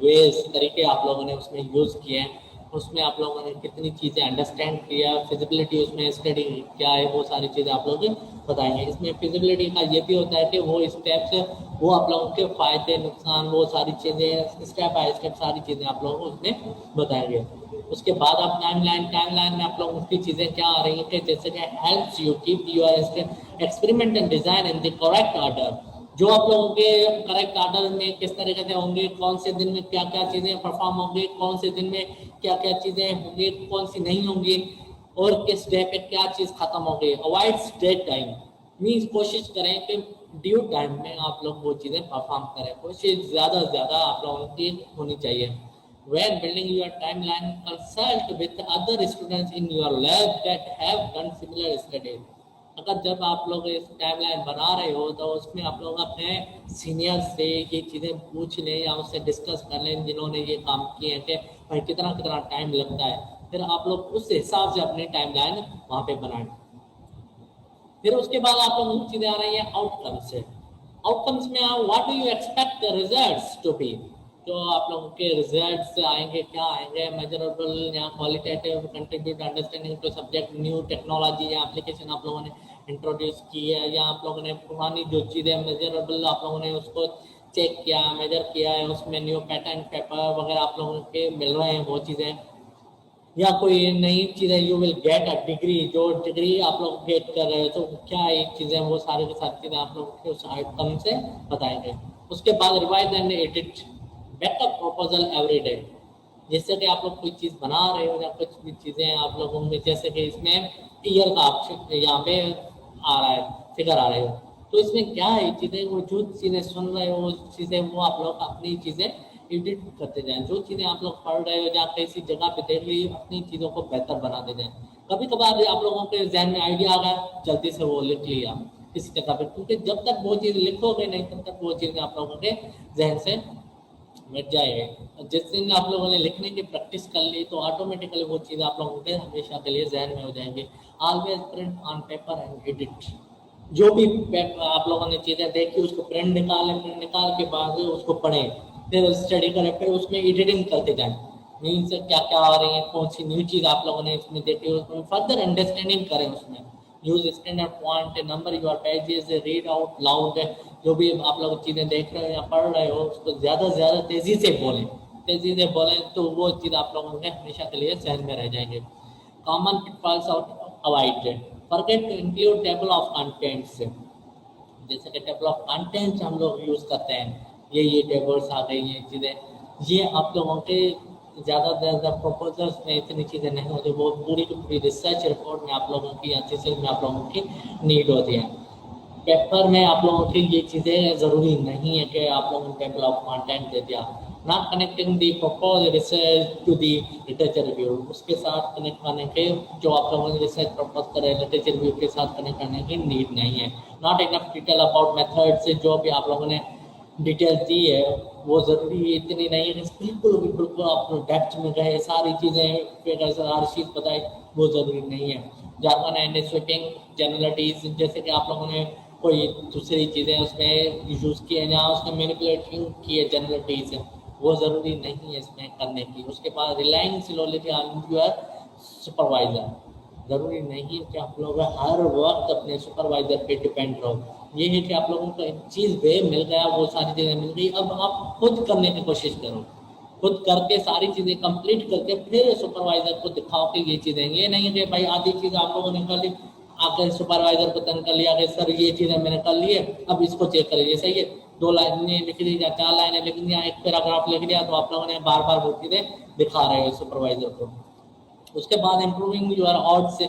वेज तरीके आप लोगों ने उसमें यूज़ किए हैं, उसमें आप लोगों ने कितनी चीज़ें अंडरस्टैंड किया, फिजिबिलिटी उसमें स्टडी क्या है वो सारी चीज़ें आप लोग बताएंगे। इसमें फिजिबिलिटी का ये भी होता है कि वो स्टेप्स वो आप लोगों के फ़ायदे नुकसान वो सारी चीज़ें स्टेप बाय स्टेप सारी चीज़ें आप लोगों को उसमें बताएंगे। उसके बाद आप टाइमलाइन में आप लोगों की चीज़ें क्या आ रही हैं कि जैसे कि helps you keep your experiment and design in the correct order, जो आप लोगों के करेक्ट ऑर्डर में किस तरीके से होंगे, कौन से दिन में क्या क्या चीज़ें परफॉर्म होंगी, कौन से दिन में क्या क्या चीज़ें होंगी, कौन सी नहीं होंगी, और किस डे पे क्या चीज़ खत्म होगी। अवॉइड डेड टाइम मीन्स कोशिश करें कि ड्यू टाइम में आप लोग वो चीज़ें परफॉर्म करें, कोशिश ज़्यादा से ज़्यादा आप लोगों की होनी चाहिए। When building your timeline, consult with other students in your lab that have done similar studies. अगर जब आप लोग इस टाइमलाइन बना रहे हो तो उसमें आप लोग अपने सीनियर से ये चीज़ें पूछ लें या उससे डिस्कस कर लें जिन्होंने ये काम किए हैं कि भाई कितना कितना टाइम लगता है, फिर आप लोग उस हिसाब से अपनी टाइमलाइन वहाँ पे बनाएं। फिर उसके बाद आप लोग चीज़ें आ रही हैं आउटकम्स से। आउटकम्स में what do you expect the results to be, जो आप लोगों के रिजल्ट्स आएंगे क्या आएंगे, मेजरेबल या qualitative, contribute understanding to subject, new technology या एप्लीकेशन आप लोगों ने इंट्रोड्यूस की है, या आप लोगों ने पुरानी जो चीज़ें मेजरेबल आप लोगों ने उसको चेक किया मेजर किया है, उसमें न्यू पैटर्न पेपर वगैरह आप लोगों के मिल रहे हैं वो चीज़ें, या कोई नई चीज़ें you will get a degree, जो डिग्री आप लोग गेट कर रहे हो तो क्या एक चीज़ें वो सारी की सारी चीज़ें आप लोग के उस आउटकम से बताएंगे। उसके बाद revise and edit backup proposal every day, जैसे कि आप लोग कोई चीज़ बना रहे हो या कुछ भी चीज़ें आप लोगों में, जैसे कि इसमें ईयर का ऑप्शन यहाँ पे आ रहा है, फिगर आ रहे हो, तो इसमें क्या है चीज़ें वो जो चीज़ें सुन रहे हो चीज़ें वो आप लोग अपनी चीज़ें एडिट करते जाएं, जो चीज़ें आप लोग पढ़ रहे हो या किसी जगह पे देख रही अपनी चीज़ों को बेहतर बनाते जाएं। कभी कभार आप लोगों के जहन में आइडिया आ गया जल्दी से वो लिख लिया किसी जगह पे, क्योंकि जब तक वो चीज़ लिखोगे नहीं तब तक वो चीज़ें आप लोगों के जहन से मिट जाए। जिस दिन आप लोगों ने लिखने की प्रैक्टिस कर ली तो ऑटोमेटिकली वो चीज़ आप लोगों के हमेशा के लिए जहन में हो जाएंगी। Always print on paper and edit. जो भी आप लोगों ने चीज़ें देखी उसको प्रिंट निकालें, प्रिंट निकाल के बाद उसको पढ़ें, फिर स्टडी करें, फिर उसमें एडिटिंग करते जाएं। मीन्स क्या क्या आ रही है, कौन सी न्यू चीज़ आप लोगों ने इसमें देखी, उसमें फर्दर अंडरस्टैंडिंग करें। उसमें use standard font, number your pages, read out loud. जो भी आप लोग चीज़ें देख रहे हो या पढ़ रहे हो उसको ज़्यादा से ज़्यादा तेज़ी से बोलें। तेज़ी से बोलें तो वो चीज़ आप लोगों के हमेशा के लिए जहन में रह जाएंगे। Common pitfalls of avoid, forget to include table of contents. जैसे कि टेबल ऑफ कंटेंट्स हम लोग यूज़ करते हैं, ये टेबल्स आ गई, ये चीज़ें, ये आप लोगों के ज़्यादा से ज़्यादा प्रपोजल्स में इतनी चीज़ें नहीं होती। वो पूरी की पूरी रिसर्च रिपोर्ट में आप लोगों की या थीसिस में आप लोगों की नीड होती है। पेपर में आप लोगों की ये चीज़ें ज़रूरी नहीं है कि आप लोगों ने टेबल ऑफ कंटेंट दे दिया। Not connecting the propose research to the literature review, उसके साथ कनेक्ट करने के जो आप लोगों ने रिसर्च प्रपोज करें लिटरेचर रिव्यू के साथ कनेक्ट करने की नीड नहीं है। Not enough detail about method से, जो भी आप लोगों ने डिटेल दी है वो ज़रूरी इतनी नहीं है कि बिल्कुल आप डेप्थ में गए सारी चीज़ें फिर हर चीज़ बताई, वो ज़रूरी नहीं है। जार्गन एंड स्वीपिंग जनरलिटीज़, जैसे कि आप लोगों ने कोई दूसरी चीज़ें उसमें यूज़ किए या उसमें मैनिपुलेटिंग किए जनरलिटीज़, वो ज़रूरी नहीं है इसमें करने की। उसके बाद relying slowly on your supervisor, ज़रूरी नहीं है कि आप लोग हर वक्त अपने सुपरवाइज़र पे डिपेंड रहो। ये है कि आप लोगों को एक चीज़ वे मिल गया, वो सारी चीज़ें मिल गई, अब आप खुद करने की कोशिश करो, खुद करके सारी चीज़ें कंप्लीट करके फिर सुपरवाइज़र को दिखाओ कि ये चीज़ें। ये नहीं है कि भाई आधी चीज़ आप लोगों ने कर ली, आकर सुपरवाइज़र को तंग कर लिया कि सर ये चीज़ें मैंने कर ली है, अब इसको चेक करिए। सही है, 2 लाइनें लिख दी या 4 लाइनें लिख दी या एक पैराग्राफ लिख दिया, तो आप लोगों ने बार बार वो चीज़ें दिखा रहे हो सुपरवाइज़र को। उसके बाद improving your odds,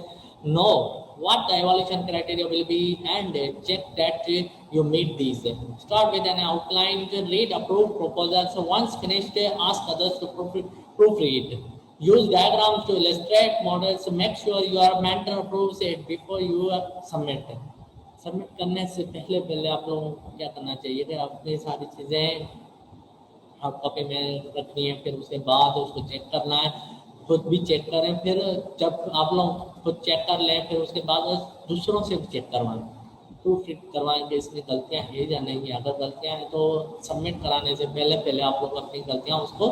know what the evaluation criteria will be and check that you meet these. Start with an outline, read approved proposals. Once finished, ask others to proofread. Use diagrams to illustrate models. Make sure your mentor approves it before you submit. Submit करने से पहले आप लोगों को क्या करना चाहिए कि अपनी सारी चीज़ें हार्ड कॉपी में रखनी है, फिर उसके बाद उसको चेक करना है, खुद भी चेक करें। फिर जब आप लोग खुद चेक कर लें फिर उसके बाद दूसरों से भी चेक करवाएं, प्रूफ रीड करवाएं कि इसमें गलतियां हैं या नहीं है। अगर गलतियां हैं तो सबमिट कराने से पहले आप लोग अपनी गलतियां उसको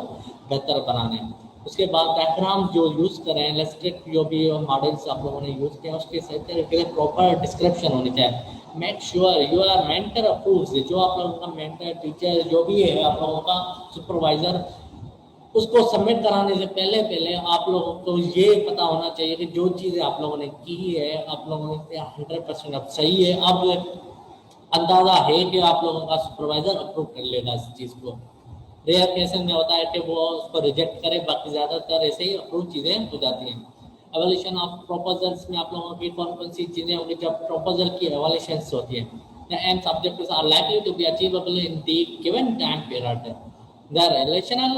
बेहतर बनाने। उसके बाद डायग्राम जो यूज़ करें, इलस्ट्रेट जो भी मॉडल्स आप लोगों ने यूज़ किया उसके सही तरीके से प्रॉपर डिस्क्रिप्शन होनी चाहिए। Make sure your mentor approves, जो आप लोगों का मेंटर टीचर जो भी है आप लोगों का सुपरवाइजर, उसको सबमिट कराने से पहले आप लोगों को ये पता होना चाहिए कि जो चीज़ें आप लोगों ने की है आप लोगों ने 100% अब सही है। अब अंदाज़ा है कि आप लोगों का सुपरवाइजर अप्रूव कर लेगा इस चीज़ को। रेयर केसेस में होता है कि वो उसको रिजेक्ट करे, बाकी ज़्यादातर ऐसे ही अप्रूव चीज़ें हो जाती हैं। एवोल्यूशन ऑफ प्रोपोजल्स में आप लोगों की कौन कौन सी चीज़ें होंगी जब प्रोपोजल की एवोल्यूशन होती है। The end objectives are likely to be achievable in the given time period. The relational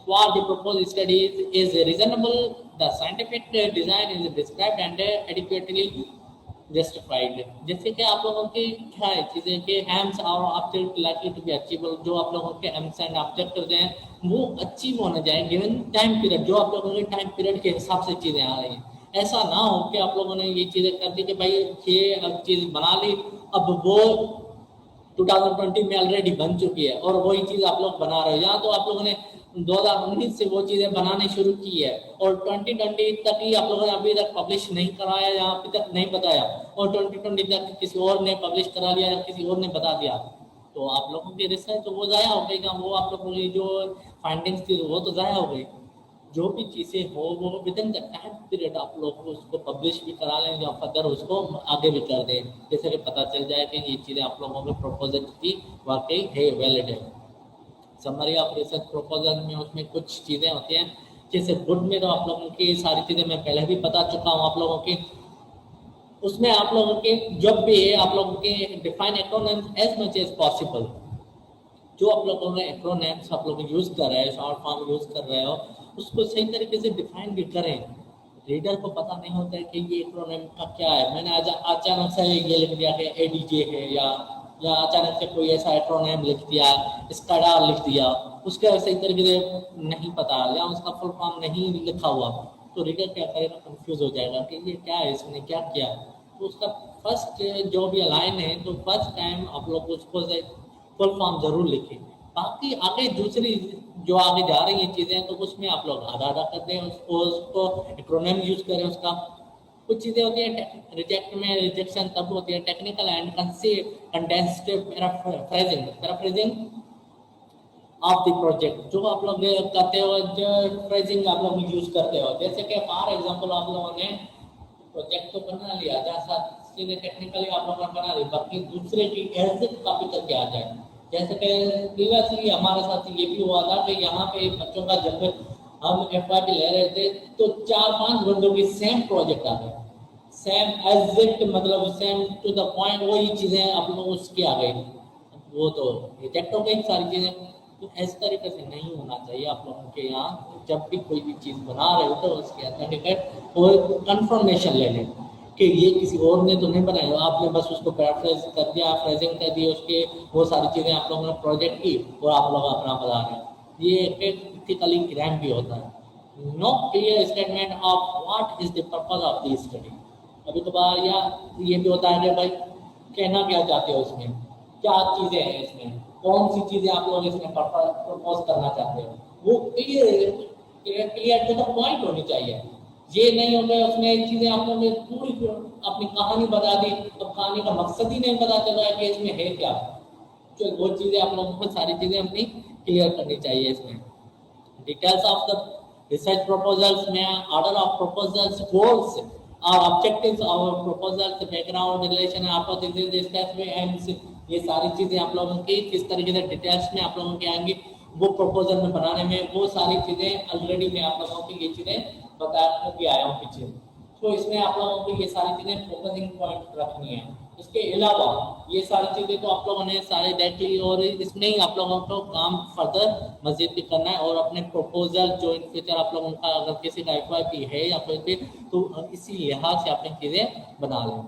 for the proposed studies is reasonable. The scientific design is described and adequately justified. जैसे कि आप लोगों की क्या है चीज़ें कि एम्स और object likely to be achievable, जो आप लोगों के एम्स एंड ऑब्जेक्टिव्स हैं वो अचीव होने जाए गिवन टाइम पीरियड, जो आप लोगों के टाइम पीरियड के हिसाब से चीज़ें आ रही हैं। ऐसा ना हो कि आप लोगों ने ये चीज़ें कर दी कि भाई ये अब चीज़ बना ली, अब वो 2020 में ऑलरेडी बन चुकी है और वही चीज़ आप लोग बना रहे हो। या तो आप लोगों ने 2019 से वो चीज़ें बनानी शुरू की है और 2020 तक ही आप लोगों ने अभी तक पब्लिश नहीं कराया या अभी तक नहीं बताया, और 2020 तक किसी और ने पब्लिश करा लिया या किसी और ने बता दिया, तो आप लोगों की रिसर्च तो वो ज़ाया हो गई क्या? वो आप लोगों की जो फाइंडिंग्स थी वो तो ज़ाया हो गई। जो भी चीज़ें हो वो with in the time period आप लोग उसको पब्लिश भी करा लें या फर्दर उसको आगे भी कर दें, जैसे कि पता चल जाए कि ये चीज़ें आप लोगों के प्रपोजल की वाकई है, वैलिड है। समरी ऑफ रिसर्च प्रपोजल में उसमें कुछ चीज़ें होती हैं, जैसे गुड में तो आप लोगों की सारी चीज़ें मैं पहले भी बता चुका हूँ आप लोगों की। उसमें आप लोगों के जब भी है आप लोगों के define acronyms as much as possible. जो आप लोगों ने एक्रोनिम्स आप लोग यूज़ कर रहे हैं, शॉर्ट फॉर्म यूज़ कर रहे हो, उसको सही तरीके से डिफाइन भी करें। रीडर को पता नहीं होता है कि ये एक्रोनिम का क्या है। मैंने अचानक से ये लिख दिया कि ADJ है या अचानक से कोई ऐसा एक्रोनिम लिख दिया, स्काडा लिख दिया, उसका सही तरीके से नहीं पता या उसका फुल फॉर्म नहीं लिखा हुआ, तो रीडर क्या करेगा, कंफ्यूज हो जाएगा कि ये क्या है, इसने क्या किया। तो उसका फर्स्ट जो भी लाइन है, तो फर्स्ट टाइम आप लोग उसको फुल फॉर्म जरूर लिखें। बाकी आगे दूसरी जो आगे जा रही है चीज़ें, तो उसमें आप लोग आधा आधा कर दें, उसको एक्रोनिम यूज करें उसका। कुछ चीज़ें होती है रिजेक्ट में, रिजेक्शन तब होती है technical and condensed paraphrasing of the project, जो आप लोग करते हो, जो फ्रेजिंग आप लोग यूज करते हो। जैसे कि फॉर एग्जांपल आप लोगों ने प्रोजेक्ट तो बना लिया, जैसा चीज़ें टेक्निकली आप लोगों ने बना ली, बाकी दूसरे की एज कॉपी करके आ जाए। जैसे कि प्रीवियसली हमारे साथ ये भी हुआ था कि यहाँ पे बच्चों का जब हम FYP ले रहे थे, तो 4-5 बंदों की सेम प्रोजेक्ट आ गए, सेम एग्जैक्ट, मतलब सेम टू द पॉइंट वही चीज़ें आप लोग उसकी आ गई, वो तो रिजेक्ट हो गई सारी चीज़ें। तो इस तरीके से नहीं होना चाहिए आप लोगों के यहाँ। जब भी कोई भी चीज़ बना रहे हो तो उसके अथेंटिकेट और कंफर्मेशन ले लें कि ये किसी और ने तो नहीं बनाया, आपने बस उसको पैराफ्रेज कर दिया, फ्रेजिंग कर दी, उसके वो सारी चीज़ें आप लोगों ने प्रोजेक्ट की और आप लोग अपना बता रहे हैं, ये एथिकली क्राइम भी होता है। No clear statement of what is the purpose of the study. कभी कभार या ये भी होता है कि भाई कहना क्या चाहते हो इसमें, क्या चीज़ें हैं इसमें, कौन सी चीज़ें आप लोग इसमें प्रपोज करना चाहते हो, वो क्लियर टू द पॉइंट होनी चाहिए। ये नहीं होगा उसमें चीज़ें आप लोगों ने पूरी अपनी कहानी बता दी, अब कहानी का मकसद ही नहीं पता चला है कि इसमें है क्या। तो वो चीज़ें आप लोगों को सारी चीज़ें अपनी क्लियर करनी चाहिए। इसमें details of the research proposals में ऑर्डर ऑफ प्रपोजल्स, गोल्स और objectives of proposals, background, relation, hypothesis, and ये सारी चीज़ें आप लोगों की किस तरीके से डिटेल्स में आप लोगों की आएंगी वो प्रपोजल में बनाने में, वो सारी चीज़ें ऑलरेडी मैं आप लोगों को ये चीज़ें बता के आया हूँ पीछे। तो इसमें आप लोगों को ये सारी चीज़ें फोकसिंग पॉइंट रखनी है। इसके अलावा ये सारी चीज़ें तो आप लोगों ने सारे देख ली, और इसमें ही आप लोगों को काम फर्दर मजीद भी करना है, और अपने प्रपोजल जो इन फ्यूचर आप लोगों का अगर किसी का FYP है या कोई भी, तो इसी लिहाज से अपनी चीज़ें बना लें।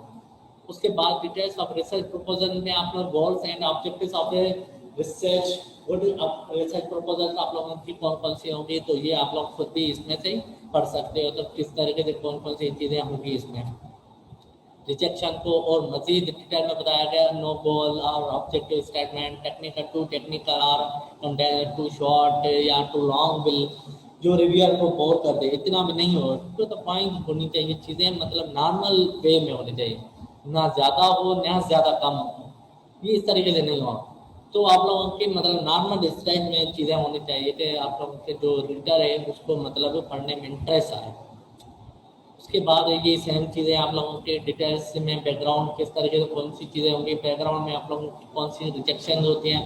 उसके बाद डिटेल्स ऑफ रिसर्च प्रपोजल में आप लोग goals and objectives of research, research proposal आप लोगों की कौन कौन सी होंगी, तो ये आप लोग खुद भी इसमें से पढ़ सकते हो, तो किस तरीके से कौन कौन सी चीज़ें होंगी इसमें। रिजेक्शन को और मजीद डिटेल में बताया गया, नो गोल और objective statement, technical too technical और कंटेंट टू शॉर्ट या टू लॉन्ग विल जो रिव्यूअर को बोर कर दे, इतना भी नहीं हो, तो पॉइंट होनी चाहिए चीज़ें, मतलब नॉर्मल वे में होनी चाहिए, ना ज़्यादा हो ना ज़्यादा कम हो, ये इस तरीके से नहीं हो। तो आप लोगों की मतलब नॉर्मल स्टाइल में चीज़ें होनी चाहिए कि आप लोगों के जो रीडर है उसको मतलब पढ़ने में इंटरेस्ट आए। उसके बाद ये सेम चीज़ें आप लोगों के डिटेल्स में बैकग्राउंड किस तरीके से कौन सी चीज़ें होंगी, बैकग्राउंड में आप लोगों की कौन सी रिजेक्शन होती हैं,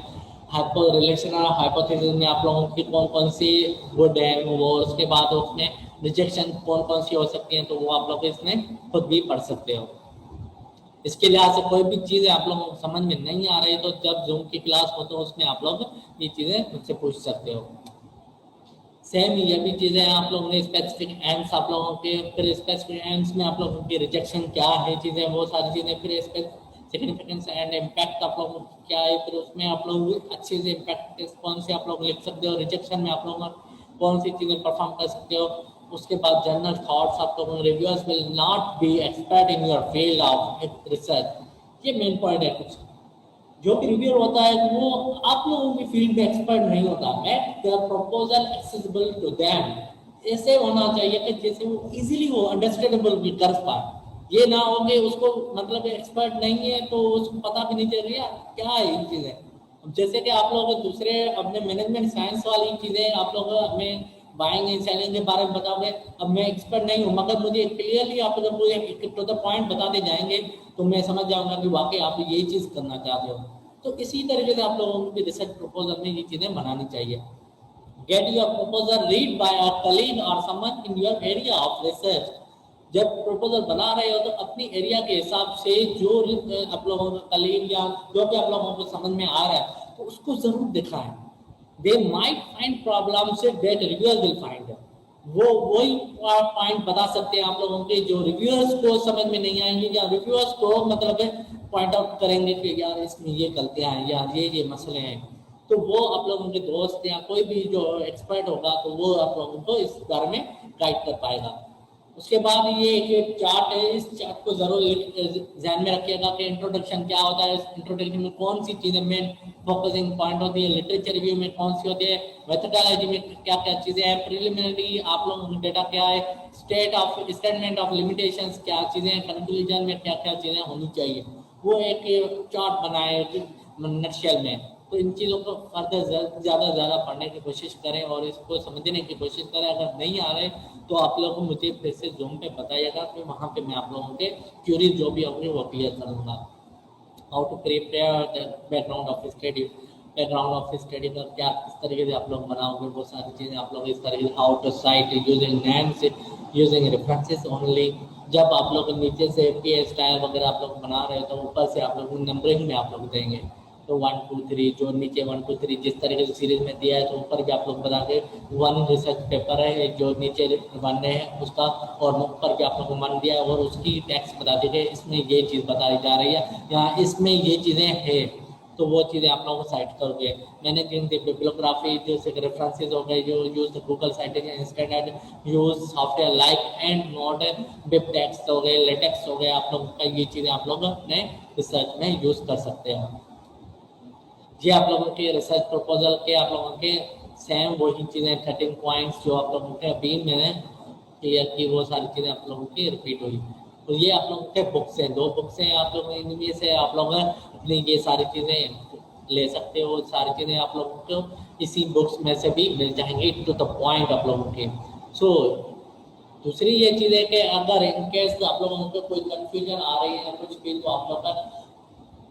हाइपो रिलेशन और हाइपोथेसिस में आप लोगों की कौन कौन सी गुड है वो, उसके बाद उसमें रिजेक्शन कौन कौन सी हो सकती हैं, तो वो आप लोग इसमें खुद भी पढ़ सकते हो। इसके लिहाज से कोई भी चीज़ें आप लोगों को समझ में नहीं आ रही, तो जब जूम की क्लास हो तो उसमें आप लोग ये चीज़ें मुझसे पूछ सकते हो। सेम ये भी चीज़ें आप लोगों ने स्पेसिफिक एंड्स आप लोगों के, फिर स्पेसिफिक एंड्स में आप लोगों की रिजेक्शन क्या है चीज़ें, वो सारी चीज़ें, फिर सिग्निफिकेंस एंड इम्पैक्ट आप लोगों को क्या है, फिर उसमें आप लोग अच्छे से इम्पैक्ट कौन से आप लोग लिख सकते हो, रिजेक्शन में आप लोग कौन सी चीज़ें परफॉर्म कर सकते हो। उसके बाद जनरल थॉट्स आप लोगों को, reviewers will not be expert in your field of research, ये मेन पॉइंट है। कुछ जो भी रिव्यूअर होता है वो आप लोगों की फील्ड में एक्सपर्ट नहीं होता, make the proposal accessible to them, ऐसे होना चाहिए कि जैसे वो इजीली वो अंडरस्टैंडेबल भी कर पाए। ये ना हो कि उसको मतलब एक्सपर्ट नहीं है तो उसको पता भी नहीं चल रही क्या है इन चीज़ें। जैसे कि आप लोग दूसरे अपने मैनेजमेंट साइंस वाली चीज़ें आप लोग हमें बाइंग एंड सेलिंग के बारे में बताओगे, अब मैं एक्सपर्ट नहीं हूँ मगर मुझे क्लियरली आप जब टू द पॉइंट बताते जाएंगे तो मैं समझ जाऊंगा कि वाकई आप यही चीज़ करना चाहते हो। तो इसी तरीके से आप लोगों की रिसर्च प्रपोजल में ये चीज़ें बनानी चाहिए। Get your proposal read by a colleague और someone in your area of research. जब प्रपोजल बना रहे हो तो अपनी एरिया के हिसाब से जो आप लोगों का कलीग या जो भी आप लोगों को समझ में आ रहा है तो उसको जरूर दिखाएं। They might find problems that reviewers will find. वो वही पॉइंट बता सकते हैं आप लोगों के जो रिव्यूअर्स को समझ में नहीं आएंगे, या रिव्यूअर्स को मतलब पॉइंट आउट करेंगे कि यार इसमें ये गलतियां हैं, यार ये मसले हैं। तो वो आप लोगों के दोस्त या कोई भी जो एक्सपर्ट होगा तो वो आप लोगों को इस बारे में गाइड कर पाएगा। उसके बाद ये एक चार्ट है, इस चार्ट को जरूर ध्यान में रखिएगा कि इंट्रोडक्शन क्या होता है, इंट्रोडक्शन में कौन सी चीजें मेन फोकसिंग पॉइंट होती है, लिटरेचर रिव्यू में कौन सी होती है, मेथोडोलॉजी में क्या क्या चीजें हैं, प्रिलिमिनरी आप लोगों का डेटा क्या है, स्टेटमेंट ऑफ लिमिटेशंस क्या चीजें हैं, कंक्लूजन में क्या क्या चीजें होनी चाहिए, वो एक चार्ट बनाए नक्शल में। तो इन चीज़ों को फर्दर ज़्यादा से ज़्यादा पढ़ने की कोशिश करें और इसको समझने की कोशिश करें। अगर नहीं आ रहे तो आप लोग मुझे फिर से जूम पे बताइएगा, फिर वहाँ पे मैं आप लोगों के क्यूरीज जो भी होंगे वो क्लियर करूँगा। How to prepare the background of study, background of study का क्या किस तरीके से आप लोग बनाओगे, वो सारी चीज़ें आप लोग इस तरीके से, how to cite using names, using references only. जब आप लोग नीचे से पी स्टाइल वगैरह आप लोग बना रहे हो तो ऊपर से आप लोग नंबरिंग में आप लोग देंगे, तो 1 2 3 जो नीचे 1 2 3 जिस तरीके से सीरीज में दिया है तो ऊपर भी आप लोग बता के 1 रिसर्च पेपर है जो नीचे 1 है उसका, और ऊपर भी आप लोग को 1 दिया है और उसकी टैक्स बता दीजिए, इसमें ये चीज़ बताई जा रही है या इसमें ये चीज़ें हैं, तो वो चीज़ें आप लोगों को साइट करोगे। मैंने जिन बिब्लियोग्राफी जैसे रेफरेंसेज हो गए, जो use Google citation standard, use software like and note, BibTeX हो गए, लेटेक्स हो गए, आप लोग का ये चीज़ें आप लोग अपने रिसर्च में यूज कर सकते हैं। ये आप लोगों के रिसर्च प्रपोजल के आप लोगों के सेम वही चीज़ें 13 पॉइंट्स जो आप लोगों के अभी मैंने क्लियर की, वो सारी चीज़ें आप लोगों की रिपीट हुई। तो ये आप लोगों के बुक्स हैं, 2 बुक्स हैं, आप लोग इनमें से आप लोग अपनी ये सारी चीज़ें ले सकते हो। सारी चीज़ें आप लोगों को इसी बुक्स में से भी मिल जाएंगी टू द पॉइंट आप लोगों के। सो दूसरी ये चीज़ है कि अगर इनकेस आप लोगों को कोई कंफ्यूजन आ रही है कुछ भी, तो आप लोग का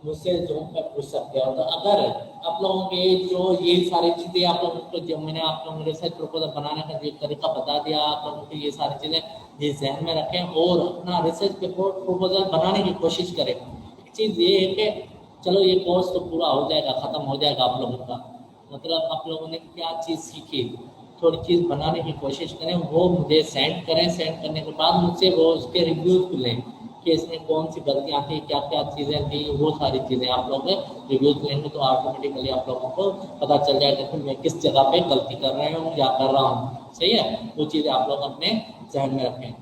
मुझसे जूम पे पूछ सकते हो। तो अगर आप लोगों के जो ये सारी चीज़ें आप लोगों को, जो मैंने आप लोगों को रिसर्च प्रपोजल बनाने का जो तरीका बता दिया, आप लोगों को ये सारी चीज़ें ये जहन में रखें और अपना रिसर्च प्रपोजल बनाने की कोशिश करें। एक चीज़ ये है कि चलो ये कोर्स तो पूरा हो जाएगा, ख़त्म हो जाएगा आप लोगों का, मतलब आप लोगों ने क्या चीज़ सीखी, थोड़ी चीज़ बनाने की कोशिश करें, वो मुझे सेंड करें। सेंड करने के बाद मुझसे वो उसके रिव्यूज़ लें कि इसमें कौन सी गलतियाँ थी, क्या क्या चीज़ें थी, वो सारी चीज़ें आप लोग रिव्यूज़ लेंगे तो ऑटोमेटिकली आप लोगों को पता चल जाएगा कि मैं किस जगह पे गलती कर रहे हूँ या कर रहा हूँ। सही है, वो चीज़ें आप लोग अपने ध्यान में रखें।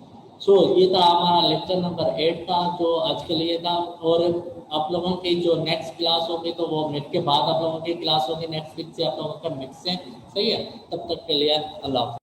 सो ये था हमारा लेक्चर नंबर 8 था जो आज के लिए था। और आप लोगों की जो नेक्स्ट क्लास होगी तो वो मिड के बाद आप लोगों की क्लास होगी, नेक्स्ट वीक से आप लोगों का मिक्स है। सही है, तब तक के लिए अल्लाह।